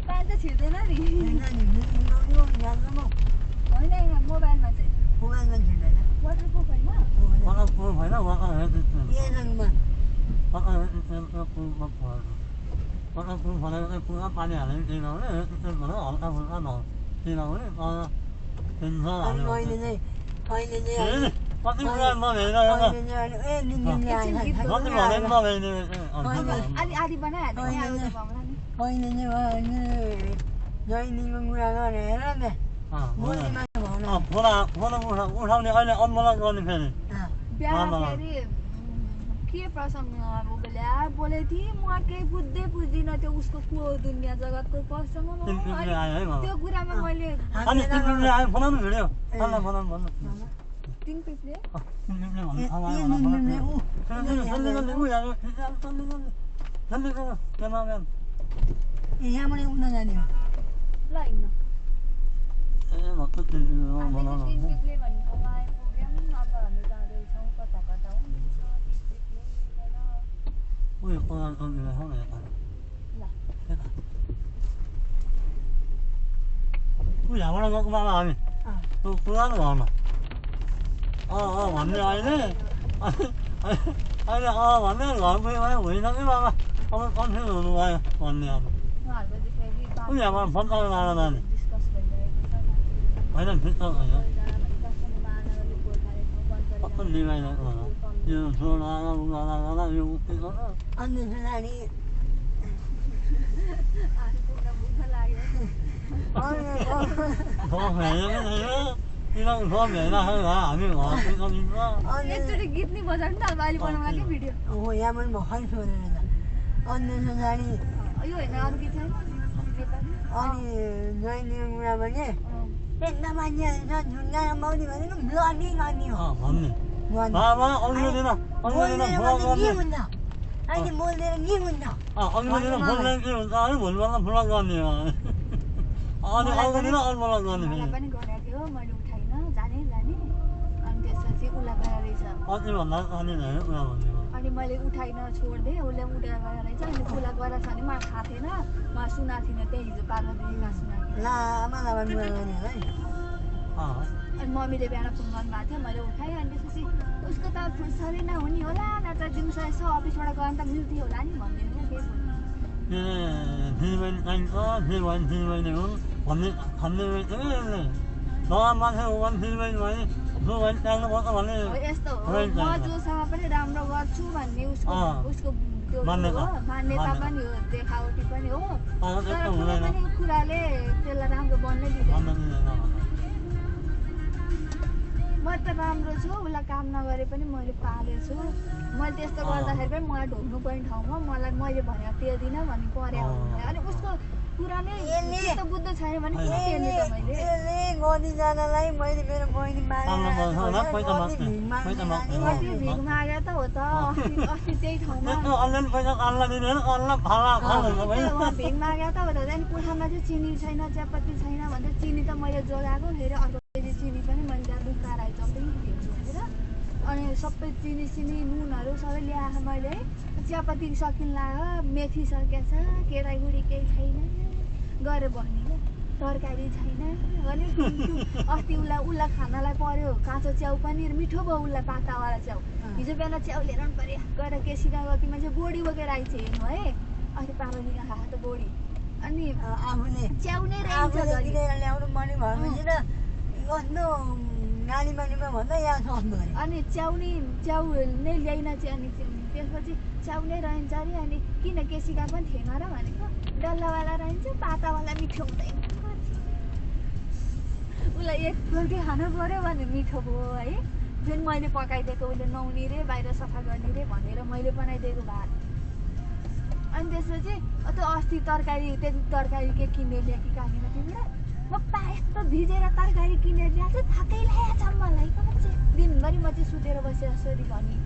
A: पानी त छिर्दैन नि होइन मोबाइलमा चाहिँ वाटरप्रुफ होइन
C: वाटरप्रुफ होइन वाटरप्रुफ भनेको चाहिँ पुरा पानी हालेर केही नहुने भनेर हल्का फुल्का केही नहुने कति कुरा
A: आधी बनाइहाल्यो
B: पहिले जैनीको कुरा गरेर
C: उठाउने अहिले अनबलक गर्ने फेरि
A: बिहा फेरि के प्रसङ्ग बेला बोले थिएँ म केही बुझ्दै बुझ्दिनँ त्यो उसको को दुनियाँ जगतको प्रसङ्ग त्यो कुरामा मैले तिन पिसले
B: यहाँबाट उड्न जाने हो
A: ल हिँड्न
C: भक्क
A: तिन पिसले भन्ने ठाउँमा आइपुग्यौँ अब हामी जाँदैछौँ कता कता हुन्छ तिन पिसले
C: उयो यहाँबाट गएको बाबा हामी त्यो पुरानो घरमा भन्ने अहिले अहिले भन्ने घर पुग्यो भने होइन कि बाबा अब कन्फ्युज हुनुभयो भन्ने अब यहाँबाट फोन गरेर लाएर जाने होइन ठिक त होइन कस्तो लिइरहेको होला यो छोरा यो के गर्नु
A: एकचोटि गीत नि बजाउनु न अहिले बनाउला के भिडियो
B: हो यहाँ पनि भर्खरै सोधेर त अन्य जाने
A: यो होइन अरू गीत छैन
B: अनि जैनीको कुरा भने पेट्टा मान्छे झुन्गा माउनी भनेको ब्लगिङ गर्ने हो
C: भन्ने बाबा अघिल्लो दिन
B: के हुन्छ अहिले बोल्दैन के हुन्छ
C: अघिल्लो दिन बोल्ने के हुन्छ है भोलिपल्ट ब्लग गर्ने हो अनि अर्को दिन अनब्लक गर्ने
A: मलाई पनि गरेको थियो मैले उठाइनँ जाने अनि त्यसपछि उसलाई गएर रहेछ
C: कति भन्दा जाने होइन कुरा भन्ने
A: अनि मैले उठाइनँ छोडिदिएँ उसले पनि उठाएर गएर रहेछ अनि उसलाई गएर छ भने मलाई थाहा थिएन म सुनाएको थिइनँ त्यही हिजो पार्वतीमा सुनाएको अनि मम्मीले बिहान फोन गर्नुभएको थियो मैले उठाएँ अनि त्यसपछि उसको त फुर्सदै नहुने होला नत्र दिउँसो यसो अफिसबाट गयो भने त मिल्थ्यो होला नि भनिदिनु केही यस्तो हो म जोसँग पनि राम्रो गर्छु भन्ने उसको त्यो मान्यता पनि हो देखावटी पनि हो तर कुनै पनि कुराले त्यसलाई राम्रो बन्नै दिँदैन म त राम्रो छु उसलाई काम नगरे पनि मैले पालेको छु मैले त्यस्तो गर्दाखेरि पनि मलाई ढोग्नु पर्ने ठाउँमा मलाई मैले भनेको टेर्दिनँ भन्ने पर्या हो अनि उसको कुरा नै त बुझ्द छैन भने के टेर्ने त मैले
B: गनी जानलाई मैले मेरो बहिनी
A: कति भिख मागे त हो त अस्ति त्यही ठाउँमा भिख मागे त हो त त्यहाँदेखि कोठामा चाहिँ चिनी छैन चियापत्ती छैन भन्दा चिनी त मैले जोगाएको फेरि अर्को केजी चिनी पनि मैले त्यहाँ दुकाएर आइजम्दै दिन्छु भनेर अनि सबै चिनी सिनी नुनहरू सबै ल्याएको मैले चियापत्ती सकिन लाग्यो मेथी सकिएछ केराइगुडी केही छैन गरेर भन्ने क्या तरकारी छैन अनि अस्ति उसलाई खानालाई पर्यो काँचो च्याउ पनि मिठो भयो उसलाई पातावाला च्याउ हिजो बिहान च्याउ लिएर पनि पर्यो गएर केसीका गएकी मान्छे बोडी बोकेर आइन्छ हेर्नु है अस्ति पार्वतीका खाएको त बोडी अनि
B: आफूले
A: च्याउ नै
B: ल्याउनु पर्ने भएपछि कस्तो नानी मानीमा भन्दा यहाँ सक्नु
A: अनि च्याउ नै ल्याइन चाहिँ अनि त्यसपछि च्याउ नै रहन्छ अरे अनि किन केसीका पनि थिएन र भनेको डल्लावाला रहन्छ पातावाला मिठो हुँदैन उसलाई एकपल्टि खानु पर्यो भने मिठो भयो है जुन मैले पकाइदिएको उसले नुहाउने रे बाहिर सफा गर्ने रे भनेर मैले बनाइदिएको भात अनि त्यसपछि त्यो अस्ति तरकारी त्यति तरकारी के किनेर ल्यायो कि काकीमा तिमीलाई म प्रायः यस्तो भिजेर तरकारी किनेर ल्याएको छु थकै लागेको छ मलाई दिनभरि म चाहिँ सुतेर बसेर यसरी भने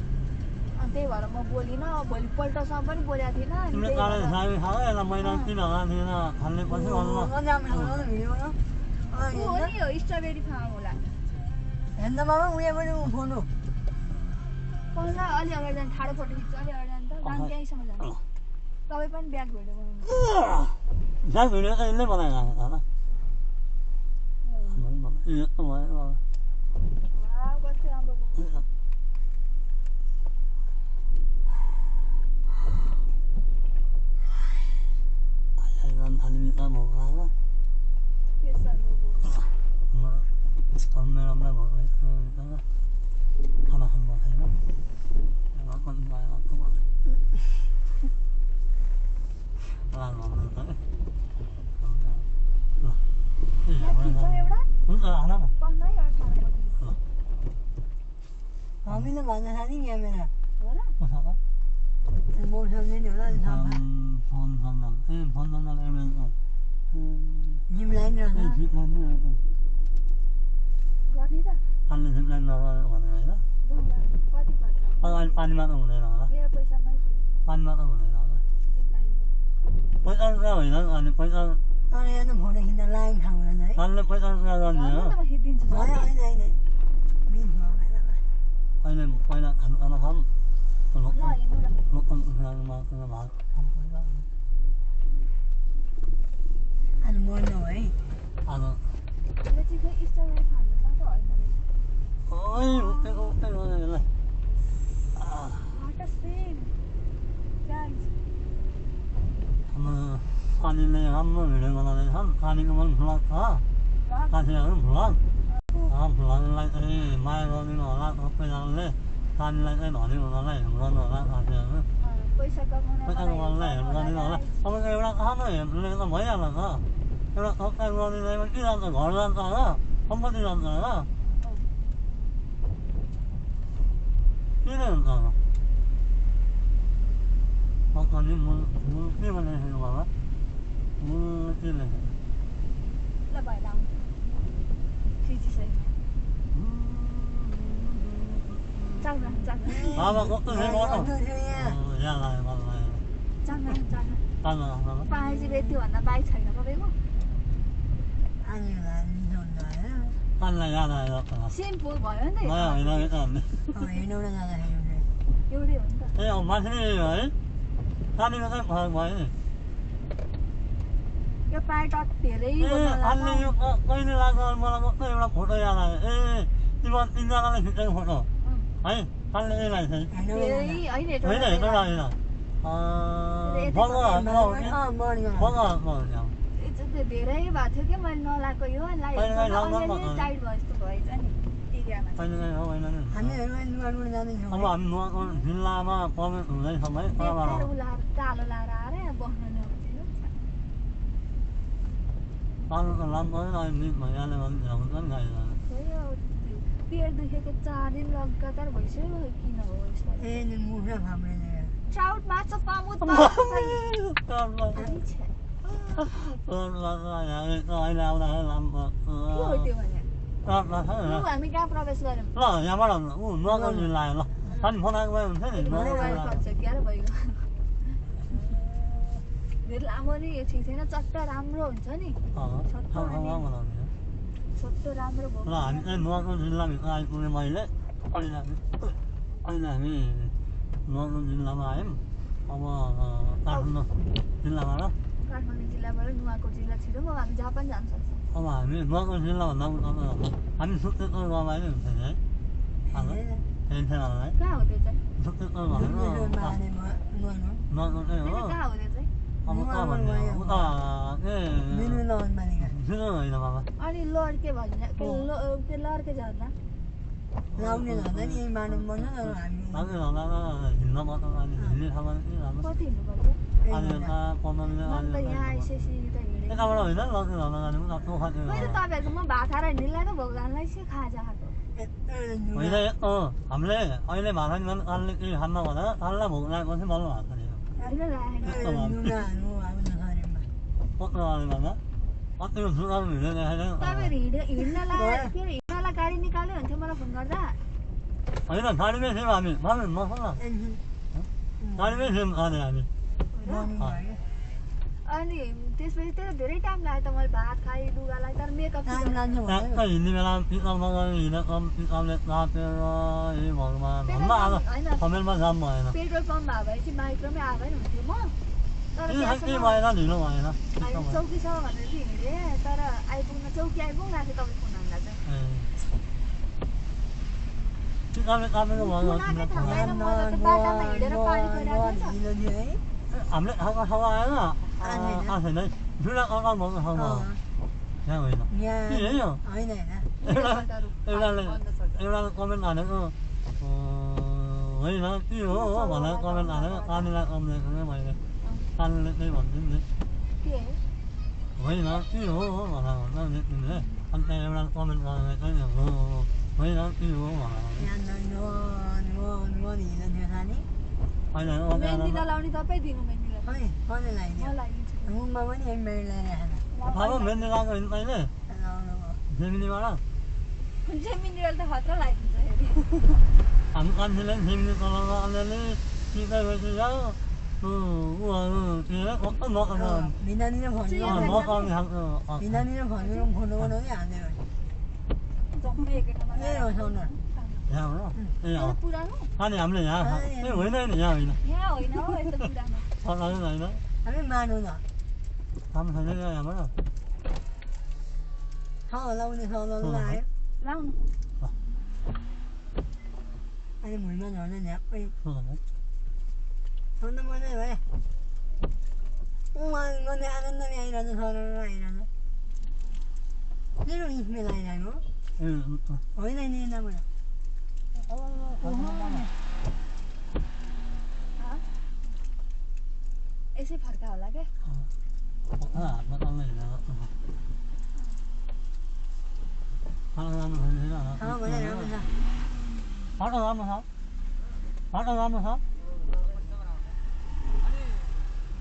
A: अनि त्यही भएर म बोलिनँ भोलिपल्टसम्म पनि बोलेको थिइनँ अनि त्यही भएर ऊ हो नि हो स्ट्रबेरी फार्म होला
B: हेर्दामा उयो पनि उठाउनु
A: पहिला अलि अगाडि जाने ठाडो फोटो खिच्छ अलि अगाडि जाने त जान त्यहीँसम्म जानु तपाईँ पनि ब्याग भिडियो बनाउनु कति राम्रो भयो
B: हामीले भन्न थाल्यो नि क्यामेरा मौसम नि होला नि जिमलाई नि
C: पानीमा त हुँदैन होला पानीमा त हुँदैन होला पैसा रुपियाँ होइन अनि पैसा
B: फोटो खिच्दा लागेको ठाउँ हुँदैन है
C: पैसा रुपियाँ गर्ने हो अहिले पहिला खानु खाऊँ
B: आज मर्नु है
C: आज पानीले राम्रो भिडियो बनाउँदैछन् पानीको पनि भ्लग छ साथीहरू भ्लग भ्लगलाई चाहिँ माया गरिदिनु होला सबैजनाले पानीलाई चाहिँ धनी हुनलाई हेल्प गर्नु होला साथीहरू पैसा कमाउनलाई हेल्प गरिदिनु होला तपाईँको एउटा सानो हेल्पले त भइहाल्छ त एउटा सब्सक्राइब गरिदिँदै पनि के जान्छ घर जान्छ होला सम्पत्ति जान्छ होला के नै हुन्छ होला अनि मूल के बनाइसक्नु होला मूल के लेखेको बाबा कस्तो छ यहाँ लाग्यो मलाई
A: पाँच यतिभन्दा बाइक छैन तपाईँको
C: पानीलाई याद आयो
A: सिम्पल भयो नि
C: नयाँ होइन
A: त एउटै हो नि त
C: ए माथि नै है पानीको चाहिँ फरक भयो नि
A: यो पाइट धेरै
C: पानीले यो कहिले लाग्छ मलाई कस्तो एउटा फोटो याद आयो ए तिनजनाले खिचेको फोटो है पानीले यही लाग्छ होइन
A: धेरै भएको थियो कि मैले नलाएको यो टाइट भयो जस्तो भएछ नि
C: अब हामी नुवाकोट जिल्लामा प्रवेश हुँदैछौँ है
A: टालो लाएर आएर बस्न
C: पालो त राम्रो अहिले निक भइहाल्यो भने हुन्छ नि गाई
A: पेट दुखेको 4 दिन लगातार भइसक्यो किन हो ट्राउट माछा पामुत
C: अहिले आउँदाखेरि
A: हामी कहाँ प्रवेश गर्यौँ
C: ल यहाँबाट ऊ नुवाकोट जिल्ला आयो ल पानी फनाएको भए हुन्छ नि
A: धेरै लामो नि यो ठिक छैन चट्ट राम्रो हुन्छ नि चट्ट राम्रो भयो
C: ल हामी चाहिँ नुवाकोट जिल्लाभित्र आइपुग्यौँ अहिले अहिले हामी नुवाकोट जिल्लामा आयौँ अब काठमाडौँ जिल्लाबाट
A: नुवाकोट जिल्ला छिटो अब हामी जहाँ पनि जान सक्छौँ
C: अब हामी नुवाकोट जिल्लाभन्दा उता हामी सुक्तेश्वर गयो भने हुन्छ नि है टेन्सन होला है
A: कहाँ हो त्यो चाहिँ
C: सुक्तेश्वर भनेको नुवाकोटै हो
A: कहाँ हो त्यो चाहिँ
C: अब कहाँ भन्ने उता के झिनो होइन बाबा
A: अनि लड्के भन्ने त्यो लड्के झर्ना
B: लाउने झर्दा नि यही मानव पर्छ तर हामी
C: हिँड्न पर्छ अनि हिँड्ने ठाउँमा के जानु
A: कति हिँड्नु पर्छ
C: 아니면 보면은
A: मन त यहाँ आइसकेपछि त हिँडेँ
C: त्यताबाट होइन लग्नु नगानु आफ्नो खानु
A: खै त तपाईँहरूकोमा भात खाएर हिँड्नेलाई त भोगानलाई चाहिँ खाजा खाएको
C: होइन हामीले अहिले भाडा निमान कालले केही खान्न भन्दा काललाई भोक लागेपछि बल्ल भात खाने
A: होइन
C: पक्नु आउने भन्दा कतिको सुकाउनु हिँड्दै देखाइदियो
A: तपाईँहरू हिँड्नलाई के अरे हिँड्नलाई गाडी निकाल्यो हुन्थ्यो मलाई फोन गर्दा
C: होइन गाडीमै थियौँ हामी मामी मसँग गाडीमै थियौँ खाने हामी
A: अनि त्यसपछि त्यही धेरै टाइम लाग्यो त मैले भात खाएँ लुगालाई तर मेकअप
C: ट्याक्क हिँड्ने बेला पिकअप नगरेर हिँडेको पिकअपले तातेर हे भगवान् भन्दा आज कमेलमा जाम भएन
A: पेट्रोल पम्प भएको भए चाहिँ माइक्रोमै आएको नि हुन्थ्यो म तर
C: के भएन ढिलो भएन
A: चौकी छ भनेर चाहिँ हिँडेँ तर आइपुग्न चौकी आइपुग्नु थियो तपाईँ फोन हान्दा चाहिँ
C: पिकअपले तातेको भयो
A: बाटामा हिँडेर पानी परिरहेको छ
C: हामीले खाएको ठाउँ आएन आएको छैन है जुना अगाउ भएको ठाउँमा हो यहाँ होइन के है यो एउटाले कमेन्ट हालेको होइन के हो भनेर कमेन्ट हालेको पानीलाई कम्लेको मैले पानीले त्यही भन्थ्यो नि होइन के हो भनेर भन्छ नि तिमीले अनि त्यहाँ एउटा कमेन्ट गरेर चाहिँ होइन के हो भनेर
A: मेहन्दी नलाउने तपाईँ दिनु मेहन्दीलाई
B: रुममा पनि एम्ब्रोइडरी लगाएर
C: अब मेहन्दी लगाएको होइन तैँले जेमिनीबाट
A: जेमिनीले त खतरा लागिदिन्छ
C: हामी कान्छीले पनि जेमिनी चलाउँदा अलिअलि सिकाइ भएपछि जाऊ उहरू के अरे कस्तो
B: भिनानीले
C: नपाउने खालको
B: भिनानीले भनेर फोटो बनाउने हाल्ने
C: यहाँ हो ए हो
A: पुरानो
C: अनि हामीले यहाँ ए होइन होइन यहाँ होइन
A: यहाँ होइन हौ यस्तो पुरानो
C: सरकारी होइन
B: हामी मानु न
C: काम छैन यहाँबाट
B: लाउने आयो
A: लाउनु
B: अनि भुइँमा झर्ने झ्याप्पै
C: सोध्नु
B: सोध्नु मनै भयो गर्ने आनन्दले आइरहन्छ सरर आइरहन्छ मेरो स्मेल आइरहेको होइन नि यताबाट
A: यसै फर्का होला क्या
C: हातमा तल्लो हिँडेर खाना राम्रो छैन बाटो राम्रो छ बाटो राम्रो छ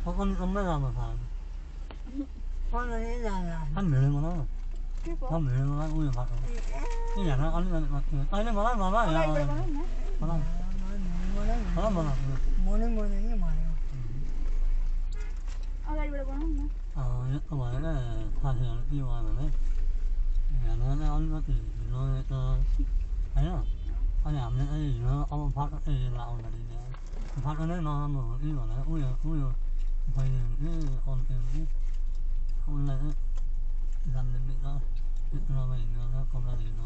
C: पकाउने कमै राम्रो छ खान भिडियो बनाऊ न
A: के पो
C: खान भिडियो बनाऊ उयो बाटो यहाँ अलिकति माथि अहिले बनाऊ बाबा यहाँ बनाऊ बनाऊ
A: अगाडिबाट बनाउँ न
C: यस्तो भएर साथीहरू के भयो भने हेर्नु अलिकति हिँड्नु होइन अनि हामीले चाहिँ हिँड्नु अब फाटो चाहिँ लाउँदाखेरि फाटो नै नराम्रो हो कि भनेर उयो बहिनी हुन्थ्यो अन्त्य हुन्थ्यो उसलाई चाहिँ जान्ने बित्छ नभए हिँड्नु कपडा हिँड्नु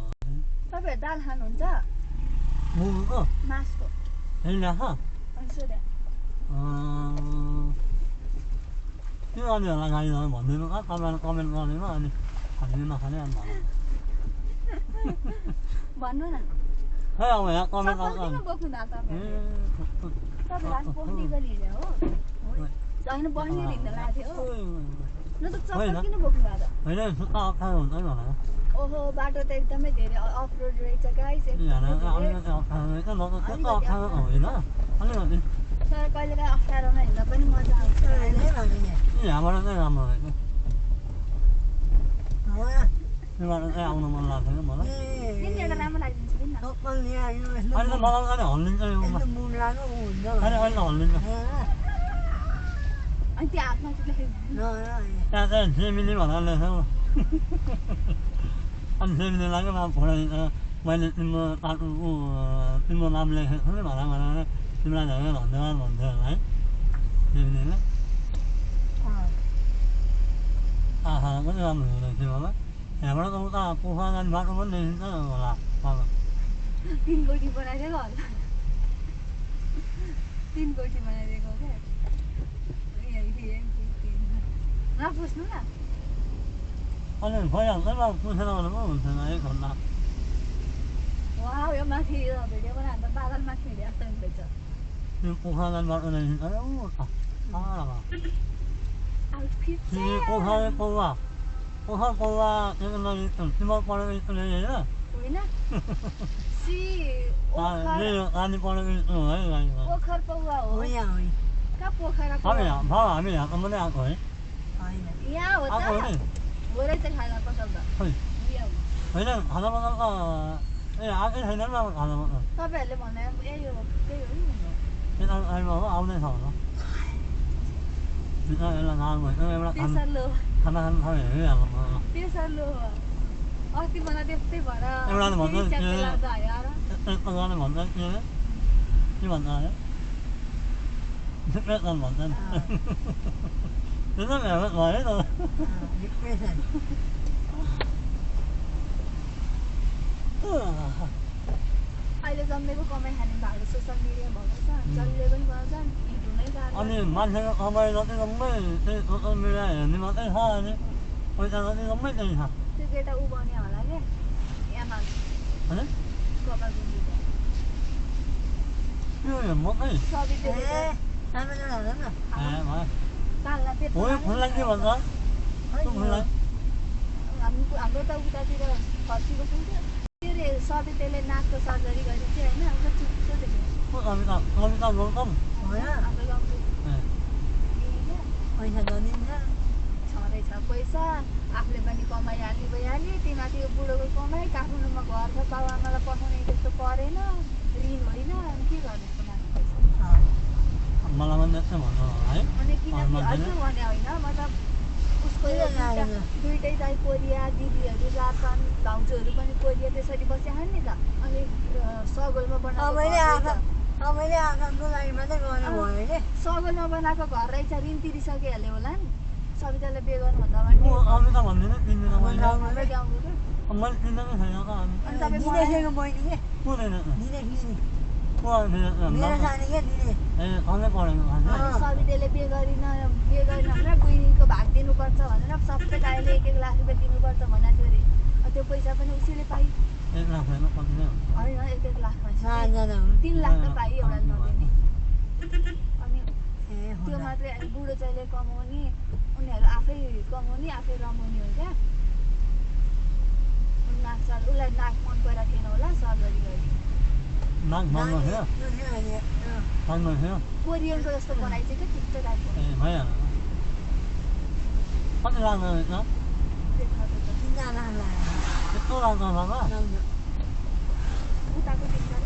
A: तपाईँहरू दाल खानुहुन्छ
C: मुगुको
A: मासको
C: फेरि ल्याएको
A: सोध्या
C: के गर्ने होला गाडी भनिदिनु कहाँ तपाईँलाई कमेन्ट गरिदिनु अनि खाने नखाने अनि
A: भन्नु न
C: खै अब यहाँ कमेन्ट
A: किन बोक्नु दाल तपाईँ बोक्ने गरी हिँड्यो हो होइन बस्ने हिँड्न लाग्थ्यो हो न त चप्पल किन बोक्नु भएको
C: होइन सुत्ता अप्ठ्यारो हुन्छ नि भनेर
A: ओहो बाटो त एकदमै धेरै अफ रोड रहेछ गाइस
C: अलिकति अप्ठ्यारो रहेछ न त त्यस्तो अप्ठ्यारो होइन अलिकति
A: तर कहिलेकाहीँ अप्ठ्यारोमा हिँड्दा पनि मजा आउँछ
C: यहाँबाट चाहिँ राम्रो रहेछ त्यहाँबाट चाहिँ आउनु मन लाग्छ कि मलाई
A: तिनवटा राम्रो लागिदिन्छ किन
C: अहिले त मलाई अहिले हल्लिन्छ यो अहिले हल्लिन्छ
A: अनि त्यो हातमा चाहिँ
C: त्यहाँ चाहिँ जेमिनी भनेर लेखेको अनि जेमिनी लाग्यो मलाई फोटो मैले तिम्रो नाम लेखेको छु नि भनेर तिमीलाई धेरै धन्यवाद भन्थ्यो होला है जेमिनीले आँखा पनि राम्रो हुँदैछ होला यहाँबाट त उता पोखरा जाने बाटो पनि देखिन्छ होला
A: तिन गोठी बनाइदिएको होला तिन गोठी बनाइदिएको क्या नपुस्नु न
C: अनि भइहाल्छ नि पुछेन भने पो हुन्थेन 1 घन्टा
A: वाउ यो माथि भिडियो बनाउँदा बादल माथि हिँडे जस्तो हुँदैछ
C: त्यो पोखरा जाने बाटो देखिन्छ 하나만.
A: आउटफिट
C: 이 고사의 꼬마. 고사 꼬마 지금 있던 주먹 버리고 있던 얘기야.
A: होइन सी
C: 아, 얘 아니 버리고 있던 거야 이거.
A: पोखर पौवा हो
B: हो यहाँ हो
A: कहाँ पोखरा
C: 밤이야, 밤 아니야. 한번에 안 거야.
B: होइन
A: यहाँ हो
C: 안
A: त
C: 거야.
A: हो रहेछ खाना पसन्द
C: खै.
A: यहाँ हो।
C: 왜냐면 하나 먹을까? 예, 아기 해내려면 하나 먹어.
A: तपाईँहरूले भने यही हो त्यही हो नि
C: 일단 알면 아무데나 먹어. 일단 일단 나오면 일단
A: प्रेसर लो
C: 하나 한 사람이 왜 안 먹어?
A: प्रेसर लो अस्ति मलाई त्यस्तै भएर
C: एउटाले भन्दा
A: फेरि च्याप्पै
C: ए-
A: लाग्दा आयो र
C: 일단 먼저 예. 이 맞나요? 일단 먼저. 일단 왜 말해 너?
B: डिप्रेसन
A: अहिले जन्मेको कमाइ खाने भएको सोसियल मिडिया भएको छ जसले पनि गर्छ हिट हुनै गाह्रो
C: 아니 만세가 가만히 너네 정말 어떤 미래야 니 맞대 사니 어디다 너네 정말 되니 사
A: त्यो केटा ऊ बन्यो होला क्या यहाँ
C: 아니?
A: कपाल गुन्डी
C: 이거 뭐가 이
A: सबै त्यो
B: ए सानोजना हुँदैन
C: 에 마
A: काललाई त्यत्रो
C: 오늘 불난지 맞나? 또 불난
A: हाम्रो त उतातिर फर्सीको सुन्थ्यो के अरे सबै त्यसले नाकको सर्जरी गरेको थियो होइन अन्त चुच्चो देख्यो
C: 거기다 넣을까?
B: होइन
A: हाम्रो गाउँको
C: 네.
B: पैसा नदिन्छ
A: छँदैछ पैसा आफूले पनि कमाइहाल्ने भइहाल्यो त्यही माथि यो बुढोको कमाइ काठमाडौँमा घर छ बाउ आमालाई पठाउने त्यस्तो परेन ऋण होइन अनि के गर्ने त्यसको माथि पैसा
C: 말하면 됐어 먼저 아이
A: अनि किन
C: हजुर
A: हजुर भने होइन मतलब उसको
B: किन लागेन?
A: दुइटै दाइ कोरिया दिदीहरू जापान भाउजूहरू पनि कोरिया त्यसरी बसिहाल्यो नि त अनि सगोलमा
B: मैले
A: बनाएको
B: मैले आँखाको लागि मात्रै गर्नु भयो कि
A: सगोलमा बनाएको घर रहेछ ऋण तिरिसकिहाल्यो होला नि सवितालाई बिहे गर्नुभन्दा अगाडि
C: 뭐 아무나 맞네 있는 거
B: हाम्रो
C: 아니야?
B: गाउँमा
A: हाम्रो गाउँको क्या
C: 엄마 있는 거 되냐가 아니
A: अनि तपाईँ
B: दिनेखेको बहिनी के
C: 뭐네는
B: दिनेखी
C: 뭐야
B: मेरो
C: 되냐
B: सानी क्या दिने
C: 에 안에 버리는 거 아니야?
A: अनि सविताले बिहे गरिन भनेर बहिनीको भाग दिनुपर्छ भनेर सबै दाइले 1-1 लाख रुपियाँ दिनुपर्छ भनेको थियो अरे त्यो पैसा पनि उसैले पाइ
C: 얘가 되는 건데
A: होइन 1-1 लाख भनेपछि
B: चारजना हुन्
A: 3 लाख त पाइ एउटा नदिने अनि
B: ए
A: त्यो
B: होला
A: मात्रै अनि बुढो चाहिँले कमाउने उनीहरू आफै कमाउने आफै रमाउने हो क्या नाक सर उसलाई नाक मन परेको थिएन होला सर्जरी गरी
C: 난 방문해요 방문해요
A: कोरियनको जस्तो बनाइन्छ क्या ठिक्क टाइपको
C: 에 뭐야 확인하는 거
A: देखाएको छ
B: तिनजना लाग्यो
C: 또 나가
A: उताको देख्दा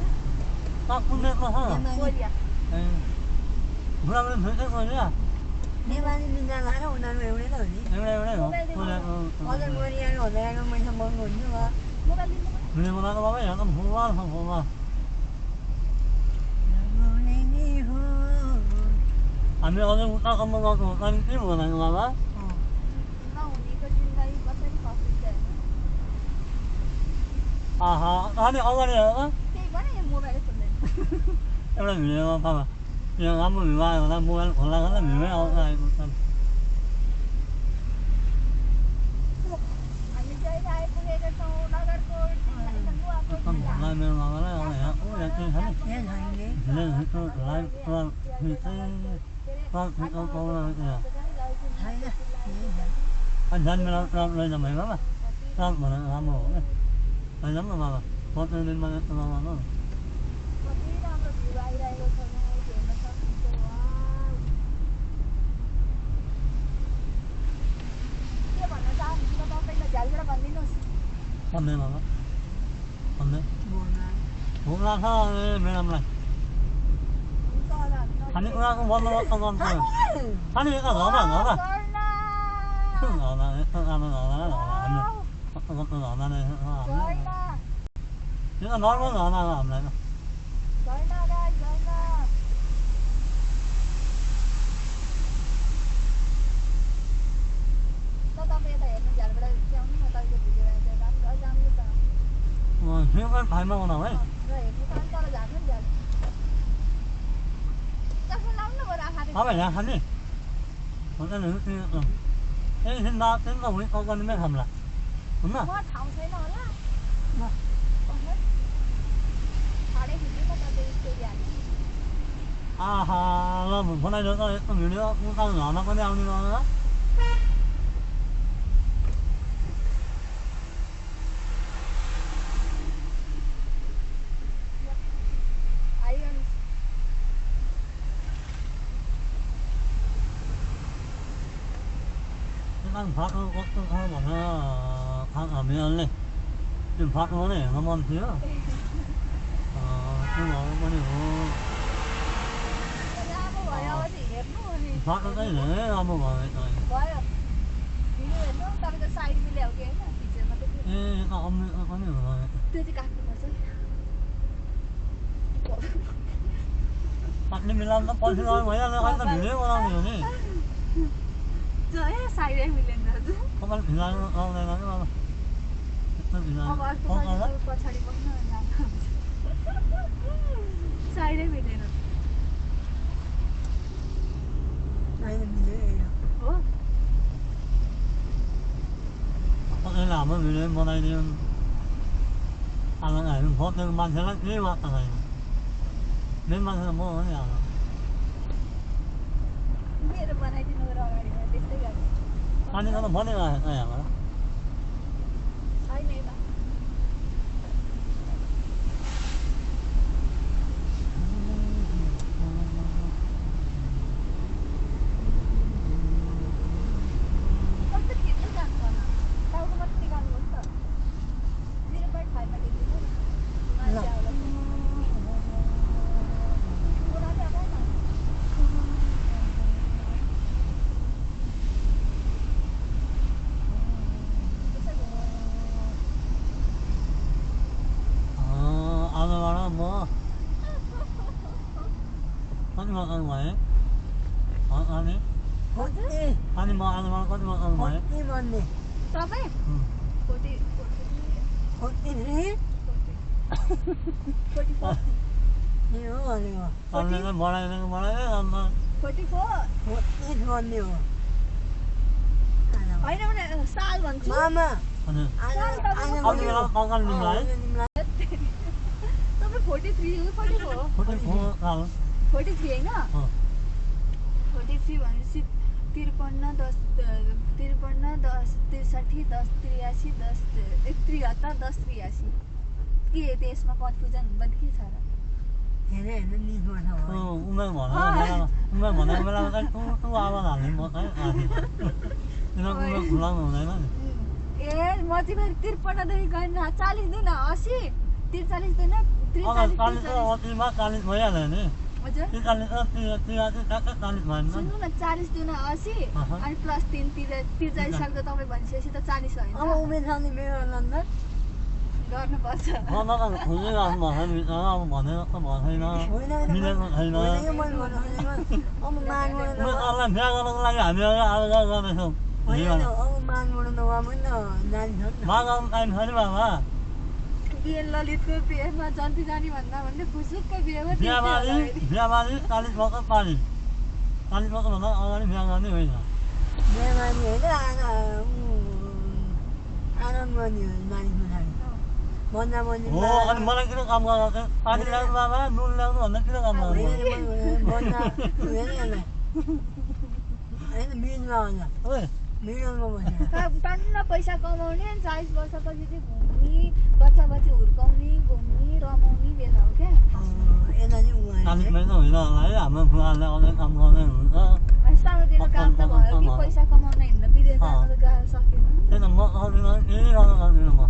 C: 딱 군대서 하
A: कोरिया
C: 에 그러면 되는 거냐?
B: नेपाली तिनजना लाग्यो उनीहरू एउटै त हो नि
C: 그래
B: अझ गोरियाको हुँदैन मैसा बोल्नु हुन्थ्यो भयो
A: मोबाइल दिनु
C: 그래 뭐라고 봐봐 약간 보마 हामी अझै उता कम्म गएको अनि के भनेको बाबा
A: नहुनेको जिन्दगी कसरी खसिन्छ होइन
C: आहा अनि अगाडि हेर
A: त्यही भने यो मोबाइलै खोल्दैन
C: एउटा भिडियोमा बाबा यो राम्रो भिडियो आयो होला मोबाइल खोल्दा खोल्दा भिडियो आउँछ आइपुग्छ
A: हामी चाहिँ आइपुगेका छौँ नगरकोट
C: मलाई मेरो मामालाई अब यहाँ ऊ यहाँ के छ नि
B: यहाँ छैन नि
C: भिडियो भिडियो लाइभ भिडियो पाउन यहाँ
B: छैन
C: अनि झन् बेला ट्रक लैजाउँ है बाबा ट्रक भनेर राम्रो हो क्या लैजाउँ न बाबा 15 दिनमा जस्तो नमानु
A: कति राम्रो भ्यू आइरहेको छ हेर्न सक्नुहुन्छ के भन्न चाहनुहुन्छ तपाईँलाई झ्यालबाट भनिदिनुहोस्
C: भन्दै बाबा भन्दै भोक लाग्छ म्याडमलाई
A: हुन्छ होला
C: खानेकुराको बन्दोबस्त गर्नुपर्यो खाने यता झर्दा यस्तो राम्रो झर्दा हामी कस्तो कस्तो झर्दा रहेछ हामीले यो त नर्मल झर्दा हो हामीलाई त सेउकै फाइमा बनाऊ है तपाईँ यहाँ खाने हुन्छ नि एकछिन बात चाहिँ त हुने पकाउनेमै खाउँला हुन्न
A: ठाउँ छैन होला छाडै खिच्नु त तपाईँ स्टोरी हाल्नु
C: आहा ल बनाइदियो त यस्तो भिडियो उकालो झर्न पनि आउने गर्दैन 일단 바로 것도 하면은 가면은 지금 바로는 얼마나 돼요? 좀 얼마나요? 바로 되네 아무 말이야.
A: भयो भिडियो हेर्नु तपाईको साइड मिलाउ के हैन पिक्चरमा त
C: 예, 나 없는 아니요.
A: त्यो चाहिँ काट्नुपर्छ
C: 빨리 밀란다 빨리 나와 뭐야 내가 한다 밀려 원하는 거니.
A: जो ए साइडै मिलेन दाजु
C: 빨리 밀라는 내가 나.
A: अब अर्को पछाडि बस्न साइडै मिलेन
B: साइड मिलेन
A: हो
C: 빨리 나무 밀려 बनाइदियो. आमा हामी फोटो मान्छेलाई के वास्ता छैन. मेन मान्छे म हो नि आमा.
A: मेरो बनाइदिनु र अगाडि म त्यस्तै गर्छु
C: अनि त भनेको आमा.
A: छैन यता कस्तो खिच्नु जान्छ न टाउको मात्रै निकाल्नुहोस् त मेरो बाइक फाइलमा लेखिदिनु मान्छे आउला पुरा जाँदैन
C: आमाबाट म कति मगाउनु भयो? अनि
B: कति
C: अनि म आमाबाट कति मगाउनु भयो?
B: कति भन्ने
A: तपाईँ फोर्टी
B: कति रे के हो भनेको
C: अनि बनाइदिनु बनायो अन्त
A: 44
B: कति भन्ने हो
A: होइन भने साल भन्छु
B: मामा
C: अनि
B: आज
C: आउने बेला कङ्काल निम्लाई
A: तपाईँ 43 हो 44
C: फोटो साल
A: 43 होइन 43 भनेपछि 53 10 53 10 63 10 83 10 73 10 83 के त्यसमा कन्फ्युजन हुँदैन के छ र
B: हेरे हेर्नु निजमा छ
C: उमेर भनेको बेलामा चाहिँ टु आवाज हाल्ने म चाहिँ किनकि उमेर खुलाउनु हुँदैन नि
A: ए म चाहिँ फेरि 53 देखि गएन 40 दिन 80 43 दिन 43
C: 40 भइहाल्यो नि
A: हजुर
C: 40 भएन
A: सुन्नु न 40 दुना 80 अनि प्लस 3 43 सालको तपाईँ भनिसकेपछि त 40 होइन
B: अब उमेर छ नि मेरो नन्द
A: गर्नुपर्छ
C: मलाई खोजिराख्नु भएको नि अब भनेको त भएन मिलेको छैन
B: अब माग्नु
C: उमेरलाई बिहा गर्नको लागि हामी आग्रह गर्दैछौँ
B: अब माग्नु नभए पनि त नानी छ नि
C: मागाउनु टाइम छैन बाबा
A: बिहे ललितको बिहेमा जन्ती जाने भन्दा भन्दै फुसुक्क बिहेमा
C: बिहाबारी 40 वर्ष 40 वर्षभन्दा अगाडि बिहा गर्ने होइन
B: बेमारी होइन आराम गर्ने हो मानिसमा खाने भन्दा
C: हो अनि मलाई किन काम गर्नु पानी ल्याउनु बाबा नुन ल्याउनु भन्दा किन काम गर्नु
B: भन्दा होइन मिलमा भन्दा
C: ओए
B: मिलमा बस्छ
A: टन्न पैसा कमाउने अनि 40 वर्षपछि चाहिँ घुम्ने बच्चा बच्ची हुर्काउने घुम्ने रमाउने बेला हो क्या
B: यता चाहिँ
C: 40 महिना होइन होला है हाम्रो बुवाले अझै काम गर्दै हुन्छ
A: अनि सानोतिनो काम त भयो कि पैसा कमाउन हिँड्न विदेश जान त गाह्रो सकेन
C: त्यही त म सक्दिनँ केही गर्न सक्दिनँ म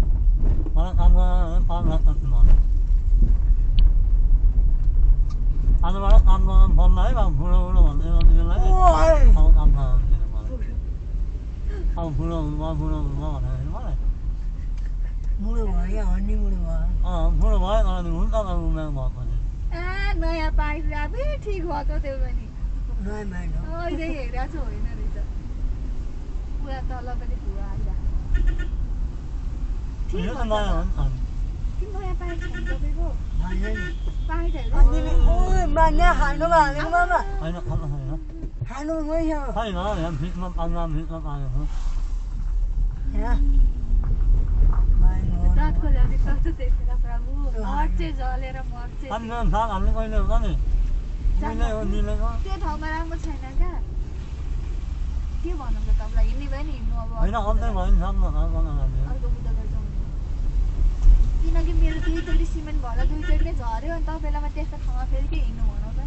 C: मलाई काम गर्न 5 लाख सक्दिनँ आजबाट काम गर्न बन्द है अब बुढो भन्दै तिमीलाई अब काम गर्न अब बुढो हुनुभयो भनेर मलाई
B: बुढो भयो हन्डी बुढो भयो
C: बुढो भयो तर हुन्छ त उमेर भएपछि
A: नयाँ पाइस आफै ठिक भएको त्यो पनि
B: नयाँ माइन्ड हो
A: अहिले हेरेको छु होइन रहेछ पुरा तलपट्टि भुवा आइरहेको
C: यो त नयाँ हो नि त
A: कि नयाँ पाइस तपाईँको
B: होइन नि
A: पाइसहरू
B: अनि मान्या खानु भनेको बाबा
C: होइन खानु छैन
B: खानु गइस
C: छैन यहाँ भितमा 5 भितमा पाएको
A: दाँत खोल्याउने कस्तो देखेर प्रभु मर्चे जलेर मर्चे
C: अनि मेरो साग हाल्ने कहिले हुन्छ नि
A: त्यो ठाउँमा राम्रो छैन क्या के भन्नु त तपाईँलाई हिँड्ने भयो नि हिँड्नु अब
C: होइन अन्त्य भयो नि सम्म
A: अर्को बुधबार जाउँ किनकि मेरो दुईचोटि सिमेन्ट भएर दुईचोटि नै झऱ्यो अनि तपाईँलाई म त्यस्तो ठाउँमा फेरि के हिँड्नु भनौँ त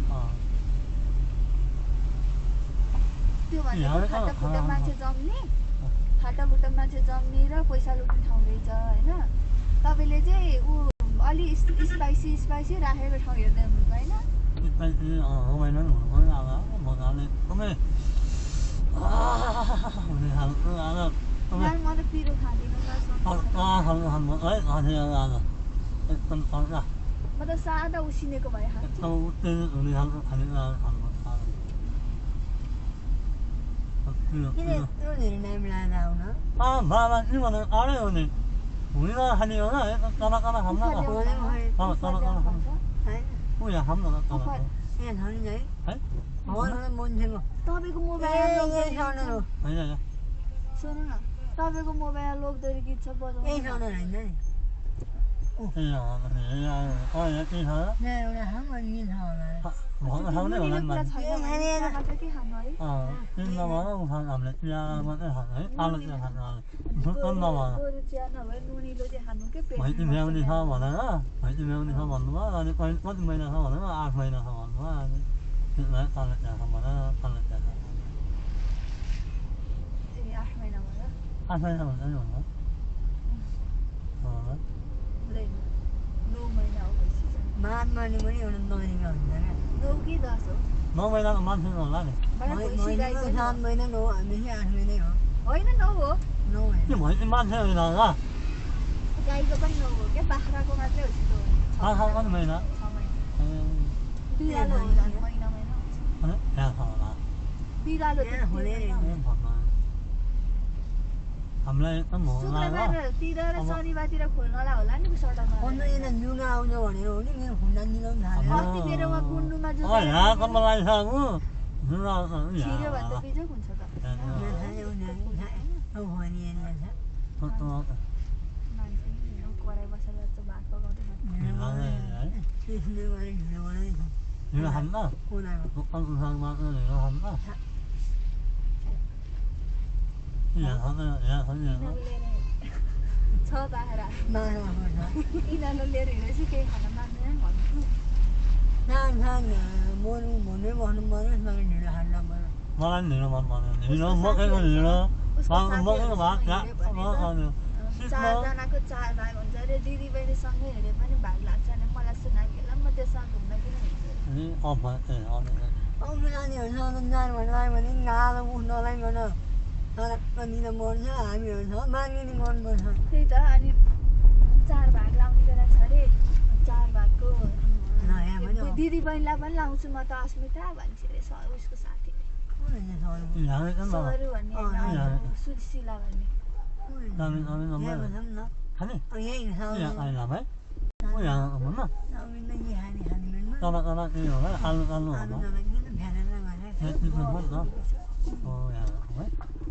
A: त्यो भनेको खाटाखुट्टा मान्छे जम्ने खाटाखुट्टा मान्छे जम्ने र पैसा लुट्ने ठाउँ रहेछ होइन तपाईँले चाहिँ ऊ अलि स्पाइसी राखेको ठाउँ हेर्दै हुनुहुन्छ होइन म त पिरो खाँदिनँ म त सादा उसिनेको भए खान्छु
B: किन यत्रो धेरै टाइम लाग्दा आउन
C: बाबा के भन्नु आडै हो नि हुँदैन खाने हो र तल तल खाऊँ न तल तल खाऊँ ऊ यहाँ खाऊँ न तल
B: यहाँ छ नि है मान्छेको
A: तपाईँको मोबाइल
C: होइन
A: सुन्नु न तपाईँको मोबाइल लोकदोरी गीत छ बजाउनु
B: यही साउन्ड होइन नि एउटा खाऊँ अनि के छ होला
C: खाउने होला नि
A: मात्र के खानु है
C: हामीले चिया मात्रै खान्छ है कालो चिया खान्छ
A: गोरु चिया नभए नुनिलो चाहिँ खानु के पेट
C: भैँसी भ्याउने छ भनेर भैँसी भ्याउने छ भन्नुभयो अनि कति महिना छ भनेर 8 महिना छ भन्नुभयो अनि त्यसलाई कालो चिया खाऊँ भनेर कालो चिया खाऊँ
A: 8 महिना भयो
C: 8 महिना हुन्छ नि भन्नु
A: 9 महिना हो भइसक्यो
B: मात मार्ने पनि एउटा तरिका हुन्छ क्या
A: 9 कि 10 हो
C: 9 महिनाको मान्छे होला नि
B: महिनाको 7 महिना 9 हामी 8 महिनै हो
A: होइन 9 हो
B: 9 होइन
C: त्यो भैँसी मान्छे होइन होला
A: गाईको पनि 9 हो क्या बाख्राको मात्रै हो त्यस्तो
C: 6 कति महिना
A: 6 महिना बिरालो हो झन् महिना हुन्छ
C: यहाँ छ होला
A: बिरालो त
C: हामीलाई एकदम
A: शुक्रबारतिर र शनिबारतिर खोल्नला होला नि सडकमा
B: 15 जना जुगा आउँछ भनेर हो नि मेरो खुन्डा निलाउनु थाल्यो
A: अस्ति मेरो वहाँ कुण्डुमा जो
C: यहाँ कम्म लागिसक्यो
A: छिर्यो भने त बिजोक हुन्छ त मान्छे कराई बसेर भात पकाउँदै
C: ढिँडो खान्न दोकानको सागमा ढिँडो खान्न
A: छ बाख्रा यिनीहरू लिएर हिँडेपछि केही खान मान्दैन भन्नु
B: मरु भन्ने भन्नु पर्यो तर ढिँडो खानु पर्यो
C: मलाई पनि ढिँडो मन पर्दैन ढिँडो मकैको ढिँडो मकैको भात
A: 4जनाको 4 भाग हुन्छ अरे दिदी बहिनीसँगै हिँडे पनि भाग लाग्छ नि मलाई सुनाकेलाई म त्यसमा घुम्न किन हिँड्छु
B: आउँछ नानीहरूसँग जानु भने गाह्रो उठ्नलाई भन तरक्कनिर मर्छ हामीहरू छ माग्ने गर्नुपर्छ
A: त्यही त अनि 4 भाग लाउने बेला छ अरे 4 भागको दिदी बहिनीलाई पनि लाउँछु म त अस्मिता भन्छ अरे उसको साथी सरू भन्ने सुशीला भन्ने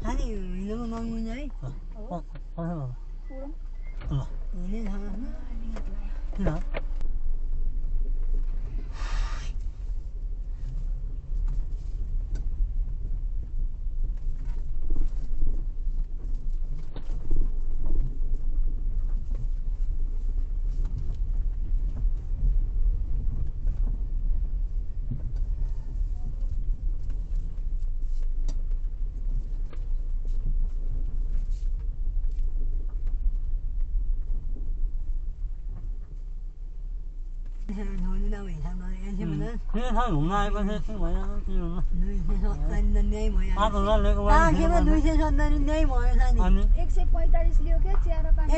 B: खाने हिँड्नुमा मग्नुहुन्छ है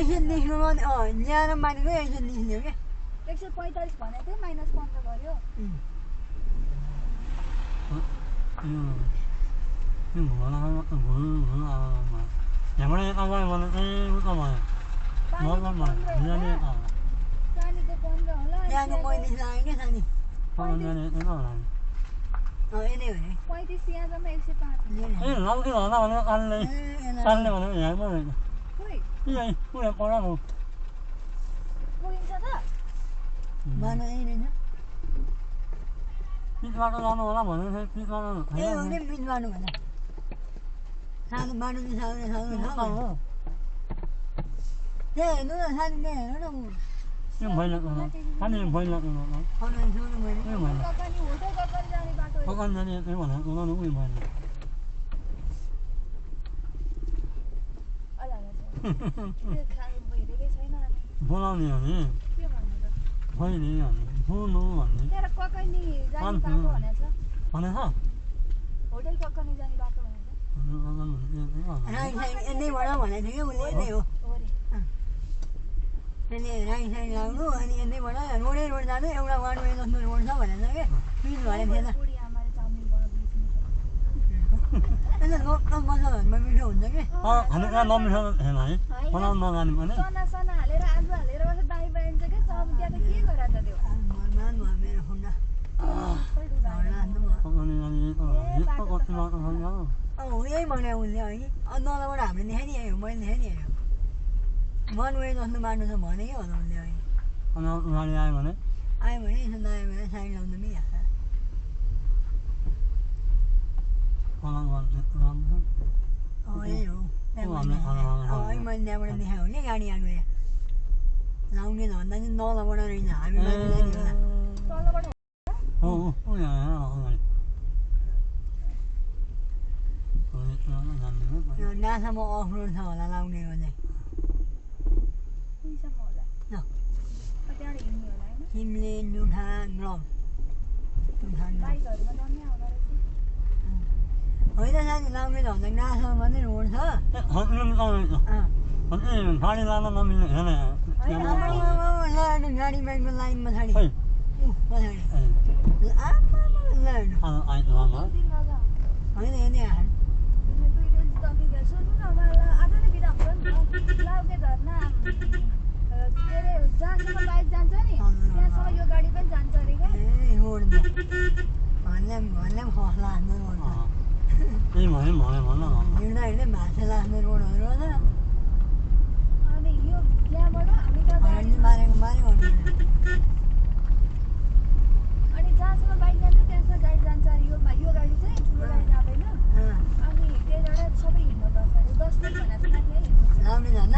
B: हिँड्ने ठाउँमा ल्याएर मानेको 120 लियो क्या
A: 145 भनेको थियो -15 गर्यो
B: त्यहाँको मैले लाग्यो क्या सानी यिनै हो नि
A: 35 यहाँ जम्मा 105 पुगिन्छ त
B: माना यही रहेछ
C: पिचबाट जानु होला भनेपछि पिचबाट
B: ए हो नि बिच मार्नु भने सानो मार्नु नि सानो
C: हो
B: ए हेर्नु न सानो ने हेर्नु न
C: यो भइरहेको पानी भइरहेको
B: खाना सुन्नु मैले
C: यो भएन
A: ककनी होटल ककनी जाने बाटो हो।
C: पकाउनु जाने त्यही भनेको उनीहरू उयो भएन
A: अला त्यो खानु भइरहेकै छैन अनि
C: बोलाउने हो नि
A: के भन्नु त
C: होइन भन्ने बोल्नु भन्ने
A: त्यहाँ ककनी जाने बाटो भनेछ
C: भनेछ
A: होटल ककनी जाने बाटो भनेछ
B: राइट साइड यतैबाट भनेको थियो कि उसले यतै हो
A: हो रे
B: त्यसले राइट साइड लाग्नु अनि यतैबाट रोडै रोड जानु एउटा वान वे जस्तो रोड छ भनेको छ कि बिच भनेको थिएन
A: बुढी आमाले चाउमिन बनाउनु
B: अन्त लोकल मसलाहरूमा मिठो हुन्छ कि
C: खानेकुरा नमिठो थिएन है बनाउनु नजाने पनि
A: सना सना हालेर आलु हालेर मात्रै दाई बाइन्छ के चाउमिन त्यहाँ त के गरा त त्यो
B: मान भयो मेरो खुन्डा लाग्नु भयो
C: पकाउने जाने यस्तो कति बाटो छ यहाँ
B: अब यही भने उसले है नलबाट हामीले देखाइदियो मैले देखाइदिएँ वान वे जस्तो बाटो छ भने के होला उसले है
C: अनि गाडी आयो भने
B: आयो भने यसो नआयो भने साइड लाउनु मिलिहाल्छ
C: फलाम गर्छ राम्रो
B: यही हो है मैले त्यहाँबाट देखाएँ हो नि गाडी आएको यहाँ लाउने भन्दा चाहिँ नलबाट रहेछ हामी माथि जाने होला
A: तलबाट
C: हो हो यहाँ
B: नासामा अफ रोड छ होला लाउनेको चाहिँ
A: कुनसम्म होला त्यहाँबाट हिँड्ने होला होइन
B: तिमीले नुठा ग्लम
A: बाइकहरूमा दामी आउँदो रहेछ
B: होइन साथी लाउने त भन्दा नासामा मात्रै रोड छ
C: गाडी लान नमिल्ने हेर्न
B: लानु गाडी बाइकको लाइनमा छाडी
C: खै
B: पछाडि लानु
C: आइतबारमा
A: दिन लगा
B: होइन हेर्ने हाल
A: सुन्नु न मलाई आज नै बिदा हुन्छ नि त लाउके झर्ना के अरे जहाँसम्म बाइक जान्छ नि त्यहाँसम्म यो गाडी पनि जान्छ अरे क्या
B: ए रोडमा भन्ने हौसला आफ्नो रोड छ
C: त्यही भयो भन्न
B: हिँड्दा हिँड्दै भाषा लाग्ने रोडहरू हो त
A: अनि यो त्यहाँबाट हामी त गाडी
B: मारेको गर्नु
A: अनि जहाँसम्म बाइक जान्छ त्यहाँसम्म गाडी जान्छ अरे यो गाडी चाहिँ ठुलो गाडी जाँदैन अनि त्यहीबाट सबै हिँड्नुपर्छ अरे 10 मिनट भनेको माथि है
B: लाउने झन्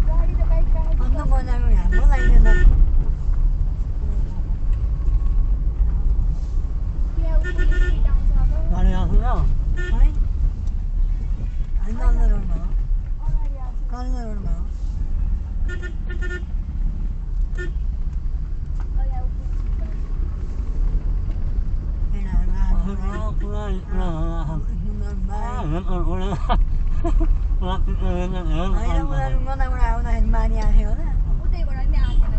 A: गाडी त बाइक
B: अन्त बजाएको हाम्रो लाइदिएन
A: त्यहाँ उयो स्पिड आउँछ अब
C: गाडी आएको
B: है होइन अन्त रोडमा हो
A: अगाडि आउँछ
B: कल्लो रोडमा हो उनीहरू मनाबाट आउँदाखेरि मानि आएको हो त
A: उतैबाट नि आएन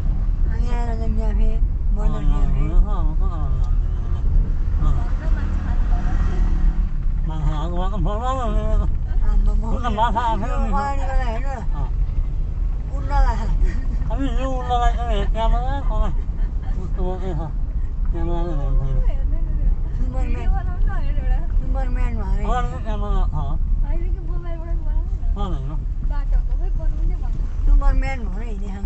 B: अनि आएर चाहिँ ग्याफे बर्नर ग्याफे
C: माछा
B: पानीबाट हेर्नु उड्न लाग्छ
C: अनि यो उनलाई क्यामेरा
B: सुपरम्यान भएर सुपरम्यान भएर हिँडेको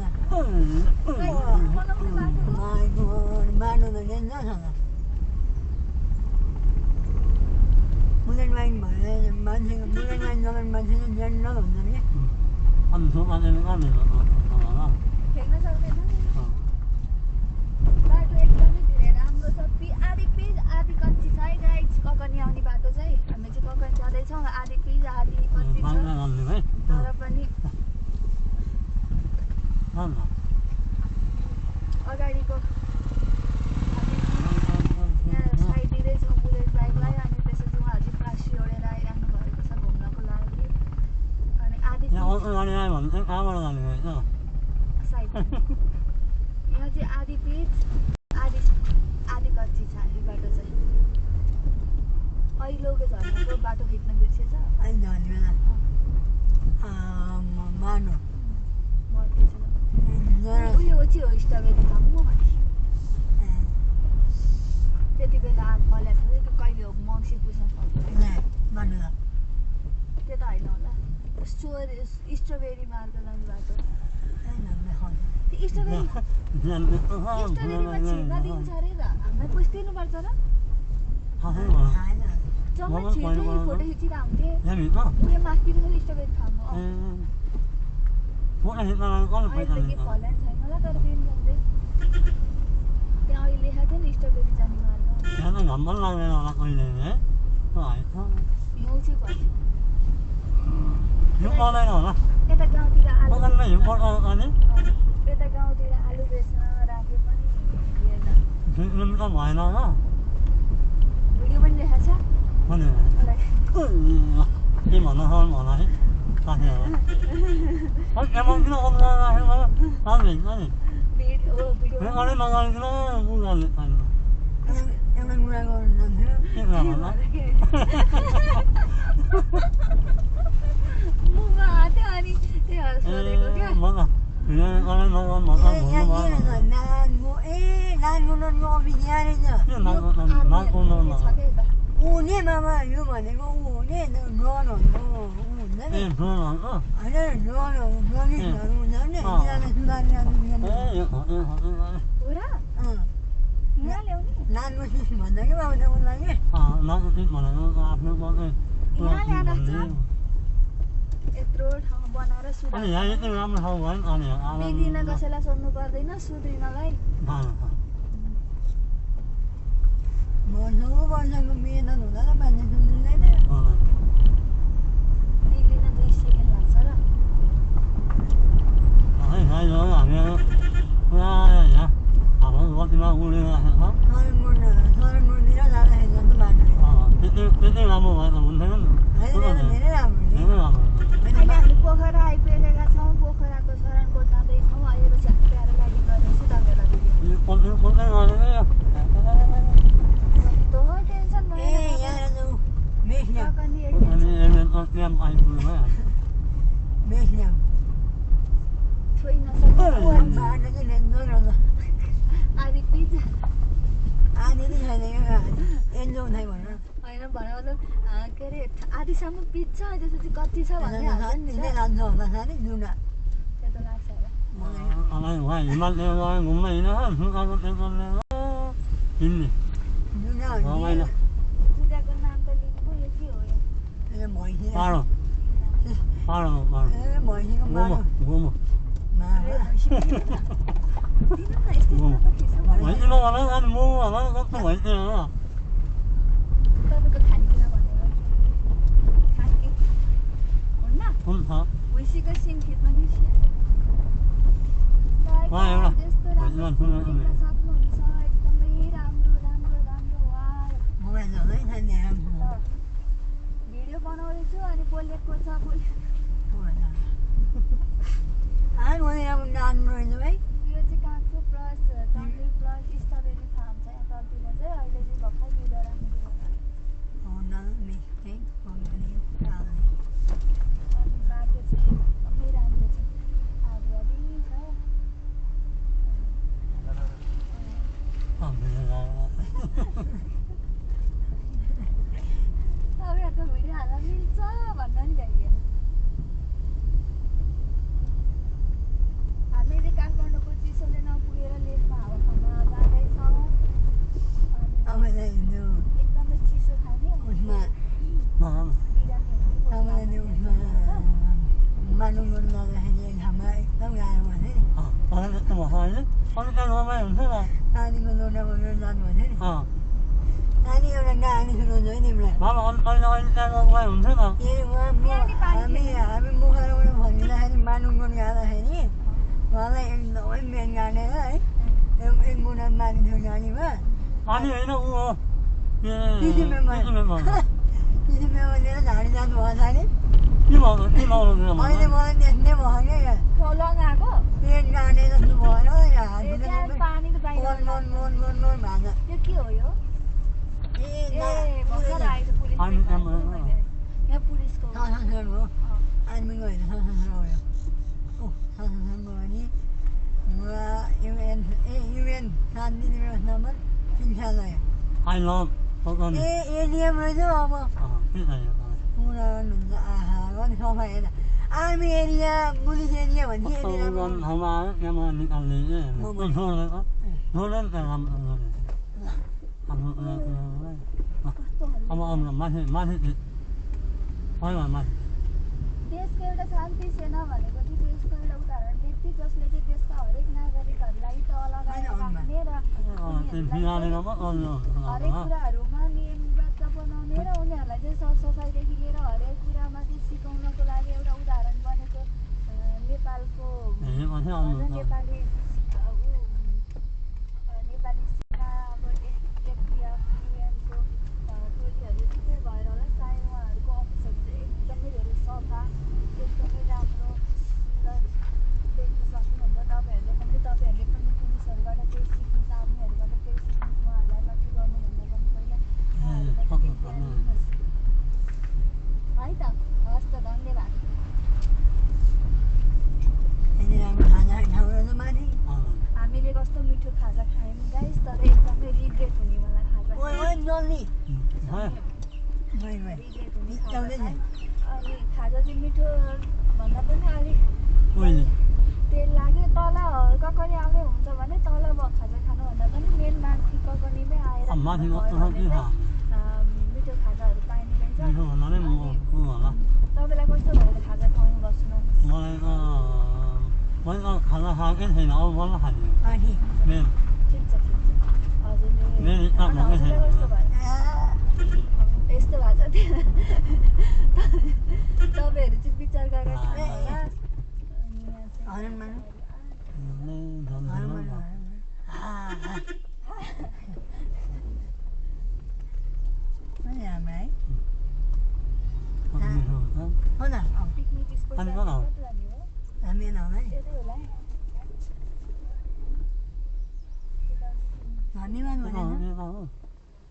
B: बाटो त डेन्जर छ त बुलेट बाइक भएर मान्छेको बुलेट बाइक चलाउने मान्छे चाहिँ डेन्जर हुन्छ नि
A: खेल्न सक्दैन बाटो एकदमै धेरै राम्रो छ आधी पिच आधी कच्ची छ है गाइज ककनी आउने बाटो चाहिँ हामी चाहिँ ककनी जाँदैछौँ आधी पिच आधी कच्ची छ तर पनि अगाडिको यहाँ साइडतिरै छौँ बुलेट बाइकलाई अनि त्यसपछि उहाँहरू चाहिँ काशी ओढेर आइरहनु भएको छ घुम्नको लागि अनि आधी साइड यहाँ चाहिँ आधी पिच आधी कच्ची छ यो बाटो चाहिँ अहिलोको झर्नाको बाटो खिच्न बिर्सेछ
B: अहिले झन् बेला मानु
A: उयो चाहिँ हो स्ट्रबेरी खाऊँ भने त्यति बेला आग फलेको थियो कहिले हो मङ्सिर पुस्न सक्छ
B: मानु
A: त्यो त होइन होला स्ट्रबेरी मार्ग जानु भएको
C: Jangan itu kan.
A: स्ट्रबेरीमा छिर्न दिन्छ अरे त हामीलाई पैसा तिर्नुपर्छ र
C: Kasih mah.
A: जम्मै छिर्नु फोटो खिचिरहेको हुन्थे
C: Ya minta.
A: उयो माथि स्ट्रबेरी खानु
C: Bukan kita kan
A: अहिले त के फलन छैन होला तर दिन जाँदै त्यहाँ अहिले लेखेको थियो नि स्ट्रबेरी जाने मार्ग
C: Jangan gambar lah orang kau ini ya. Wah itu.
A: हिउँ चाहिँ भयो
C: Yuk kau lain orang.
A: यता गाउँतिर आलु
C: Bukan lah yuk kau ini.
A: यता गाउँतिर आलु बेच्न राखे पनि हेर्दा
C: Belum kan main lah.
A: Video पनि देखाएको छ
C: Mana?
A: एउटा
C: Ini mana hal mana ni? Kasih lah. Oh emang kita kau lah ni mana? Kami ni.
A: Video
C: Ini kali makan kita bukan ni kan.
B: Emang murah kau nanti.
C: Ini mana?
A: मुखमा आएको थियो अनि त्यही भएर सोधेको क्या
C: Mana? Ini kali makan makan
B: Yang
C: bukan.
B: ini lah nan gunung kau biar aja.
C: Ini makan makan
A: छ
C: makan.
A: क्या यता
B: Uni mama you mana kau uni no.
C: Eh bukan ah.
B: Ada no ni ni ada sudah ni.
C: Eh ya
A: हो र यहाँ ल्याउने
B: Nan mesti mana ke bawa dah lagi.
C: ah nanti mana aku pakai.
A: यत्रो ठाउँ बनाएर सुधा
C: Ani ya itu ramai hal lain ani ya.
A: बिग्रिन कसैलाई सोध्नु पर्दैन सुध्रिनलाई
B: Mau bawa kami dah nuna dah banyak sudah ni.
A: बिग्रिन 2 second लाग्छ र
C: Hai hai yo ami. Ya ya. Apa buat lima guli lah.
B: Kalau ni dah dah hendak tu mana.
C: Ah, itu ramai mana pun kan.
B: Ini ramai.
C: Ini ramai.
A: अहिले हामी पोखरा आइपुगेका छौँ पोखराको शरणकोट जाँदैछौँ आएपछि हामी paragliding गरेर सुधा बेला
C: Ini pun ada ya.
A: तो टेन्सन भएन
B: Yang tu mesnya.
C: Ini yang air dulu ya.
B: Mesnya.
A: छोइ नसक्नु
B: Mana ni nendur.
A: आदि pizza
B: Ani ni ada yang endur ni mana.
A: होइन भने मतलब के अरे आधीसम्म पिज्जा त्यसपछि कति छ भन्ने हाल्छ नि
B: Ini
A: त
B: lanjut pasal ni duna.
A: त्यस्तो लाग्छ होला
C: Alai wah, iman lewat ngomong ini kan, aku tengok lewat ini.
B: Duna
C: Ramai
B: ni.
C: lah.
A: पूजाको नाम त लिनु यो के हो यो
B: Ini moi ni.
C: Paro, paro.
B: Moi ni kau
C: Goma,
B: mana?
C: goma.
B: Mana?
A: दिनु न यस्तै त खिच्नु पर्छ
C: Mai ini mana kan mau mana kan tu mai ini lah.
A: तपाईँको खानेकुरा भनेर खाने हुन्न
C: Pun ha.
A: भैँसीको सिङ खिच्न बिर्सिहाल्यो
C: Wah, एउटा।
A: त्यस्तो राम्रो
C: भैँसीमा सुन
A: देख्न सक्नुहुन्छ एकदमै राम्रो वा
B: Moi dah ni saya ni am.
A: Video बनाउँदैछु अनि बोलेको छ बोले
B: Moi am dan moi ni.
A: यो चाहिँ काँक्रो plus Tamil plus strawberry farm छ यहाँ तलतिर चाहिँ अहिले चाहिँ भर्खर बिउरा राख्नु
B: Oh, dan mesti. Oh, ni.
A: अनि बाटो चाहिँ एकदमै राम्रो छ आधी छ
C: Alhamdulillah.
A: तपाईँहरूको भिडियो हाल्न मिल्छ भन्न नि भ्याइएन हामी चाहिँ काठमाडौँको चिसोले नपुगेर लेकमा हावा खान जाँदैछौँ
B: Apa
A: अनि
B: dah itu?
A: एकदमै चिसो खाने
B: Usman.
C: Mana?
B: Apa ni Usman? Manu mana dah ni hamai. Tahu yang mana?
C: Ah, mana itu mahal ni? Mana kan ramai macam mana?
B: Ani mana dah mana dan mana?
C: Ah,
B: Ani orang dah ni sudah jadi ni pula.
C: mana orang kan ramai macam mana?
B: Ini kami bukan orang Melayu lah, ini Manu mana ada ni. Malah yang orang Melayu lah, yang mana Manu ni mah.
C: Ani ini aku.
B: Ini memang.
C: Ini memang.
B: Ini memang dia dari dah dua hari.
C: Ini mana
B: Oh ini mana ni mana ya?
A: खोलङ आएको
B: Ini dah ni dah dua hari ya.
A: ए त्यहाँ पानी त बाहिर
B: Mon mana?
A: यो के हो यो
B: Ini
A: ए भर्खर
B: dah.
A: आएको पुलिस
C: अनि
A: यहाँ पुलिसको
B: Salah satu. Ani minggu ini salah satu ya. Oh salah satu ni. Mula UN tadi ni nama Inshallah ya.
C: I love. Kau ni.
B: Ini dia mana tu apa?
C: Ah, ini saya.
B: Mula nunda kan sampai dah. Army area police area भन्ने एरियामा
C: ठाउँमा आयो त्यहाँबाट निकाल्ने छोड्दैन छोड्दैन त अब माथि माथि होइन माथि
A: देशको एउटा शान्ति सेना भनेको चाहिँ देशको एउटा उदाहरण व्यक्ति जसले चाहिँ देशका हरेक नागरिकहरूलाई तल राख्ने र हरेक कुराहरूमा नियमबद्ध बनाउने र उनीहरूलाई चाहिँ सरसफाइदेखि लिएर हरेक कुरामा चाहिँ सिकाउनको लागि एउटा उदाहरण बनेको नेपालको नेपाली सेना अब एफटिएफ युएनको टोलीहरू चाहिँ त्यही भएर होला सायद उहाँहरूको अफिसहरू चाहिँ एकदमै धेरै सफा एकदमै राम्रो सुन्दर देख्न सक्नुहुन्छ तपाईँहरूले पनि पुलिसहरूबाट केही सिक्नुहोस् आर्मीहरूबाट केही सिक्नुहोस् उहाँहरूलाई माथि गर्नुभन्दा पनि पहिला है त हस् त धन्यवाद हामीले कस्तो मिठो खाजा खायौँ गाइस तर एकदमै रिग्रेट हुने मलाई खाजा रिग्रेट हुने खाजा अनि खाजा चाहिँ मिठो भन्दा पनि अलिक तेल लाग्यो तल ककरी आउने हुन्छ भने तल खाजा खानुभन्दा पनि मेन माथि ककरीमै आएर मिठो खाजाहरू पाइने रहेछ तपाईँलाई कस्तो भयो खाजा खुवाउनु भयो सुनाउनुहोस्
C: मैले खाना खाएकै छैन अब बल्ल खाने
A: ठिक छ हजुरले हजुरलाई कस्तो भयो यस्तो भएको छ तपाईँहरू चाहिँ विचार गरेर खानुहोला पिकनिक स्पोट कता जाने हो त्यतै होला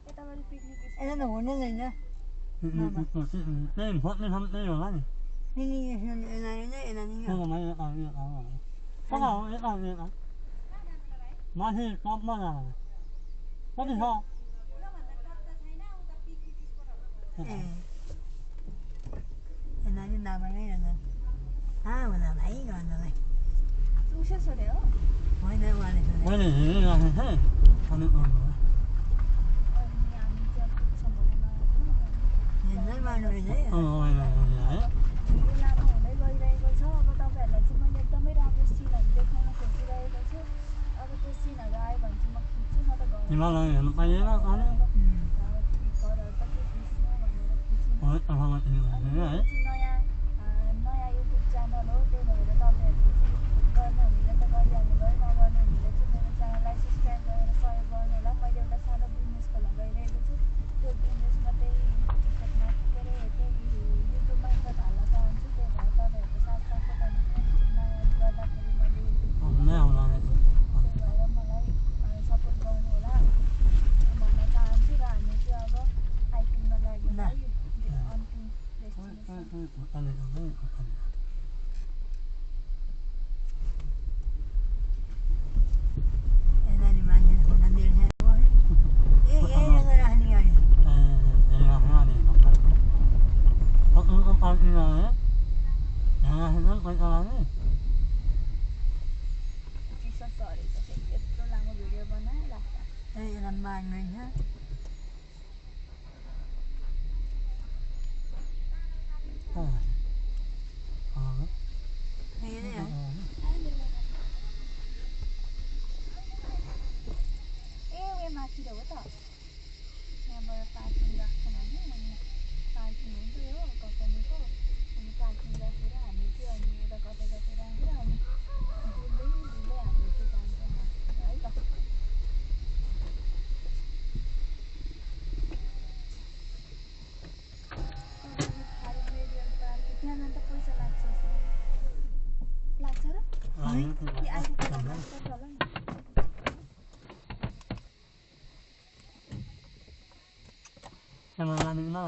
A: यताबाट पिकनिक
C: त्यही खोज्ने ठाउँ त्यही होला नि माथि टपमा जानु कति छ
A: उसो छोड्यो हो
C: मैले हेरिराखेको थिएँ अनि
A: अनि हामी चाहिँ पुग्छौँ भिडियो लामो हुँदै गइरहेको छ अब तपाईँहरूलाई चाहिँ मैले एकदमै राम्रो सिनहरू देखाउन खोजिरहेको छु अब त्यो सिनहरू आयो भने चाहिँ म खिच्छु न त
C: हिमालय हेर्नु पाइएन
A: घरहरू त के खिच्नु भनेर खिच्नु नयाँ नयाँ युट्युब च्यानल हो त्यही भएर तपाईँहरूले चाहिँ गर्नुहुनेले त गरिहाल्नु भयो नगर्नुहुनेले चाहिँ मेरो च्यानललाई सब्सक्राइब गरेर सहयोग गर्नु होला मैले एउटा सानो बिजनेसको लगाइरहेको छु त्यो बिजनेसमा त्यही टिकटकमा के अरे त्यही युट्युबमा इन्भर्ट हाल्न चाहन्छु त्यही भएर तपाईँहरूको साथसाथै पनि गर्दाखेरि मैले त्यही भएर मलाई सपोर्ट गर्नु होला भन्न चाहन्छु र हामी चाहिँ अब आइपुग्न लाग्यौँ है अन्तिम डेस्टिनेसन यत्रो लामो भिडियो बनायो लाग्छ ए माथि हो त यहाँबाट पार्किङ राख्छौँ हामी अनि पार्किङ हुन्छ यो कम्पनीको अनि पार्किङ राखेर हामी चाहिँ अनि यता कतै राखेर अनि डुल्दै हामी चाहिँ जान्छौँ है त त्यहाँ जाँदा पैसा लाग्छ लाग्छ र कि अहिले त होला नि
C: Em là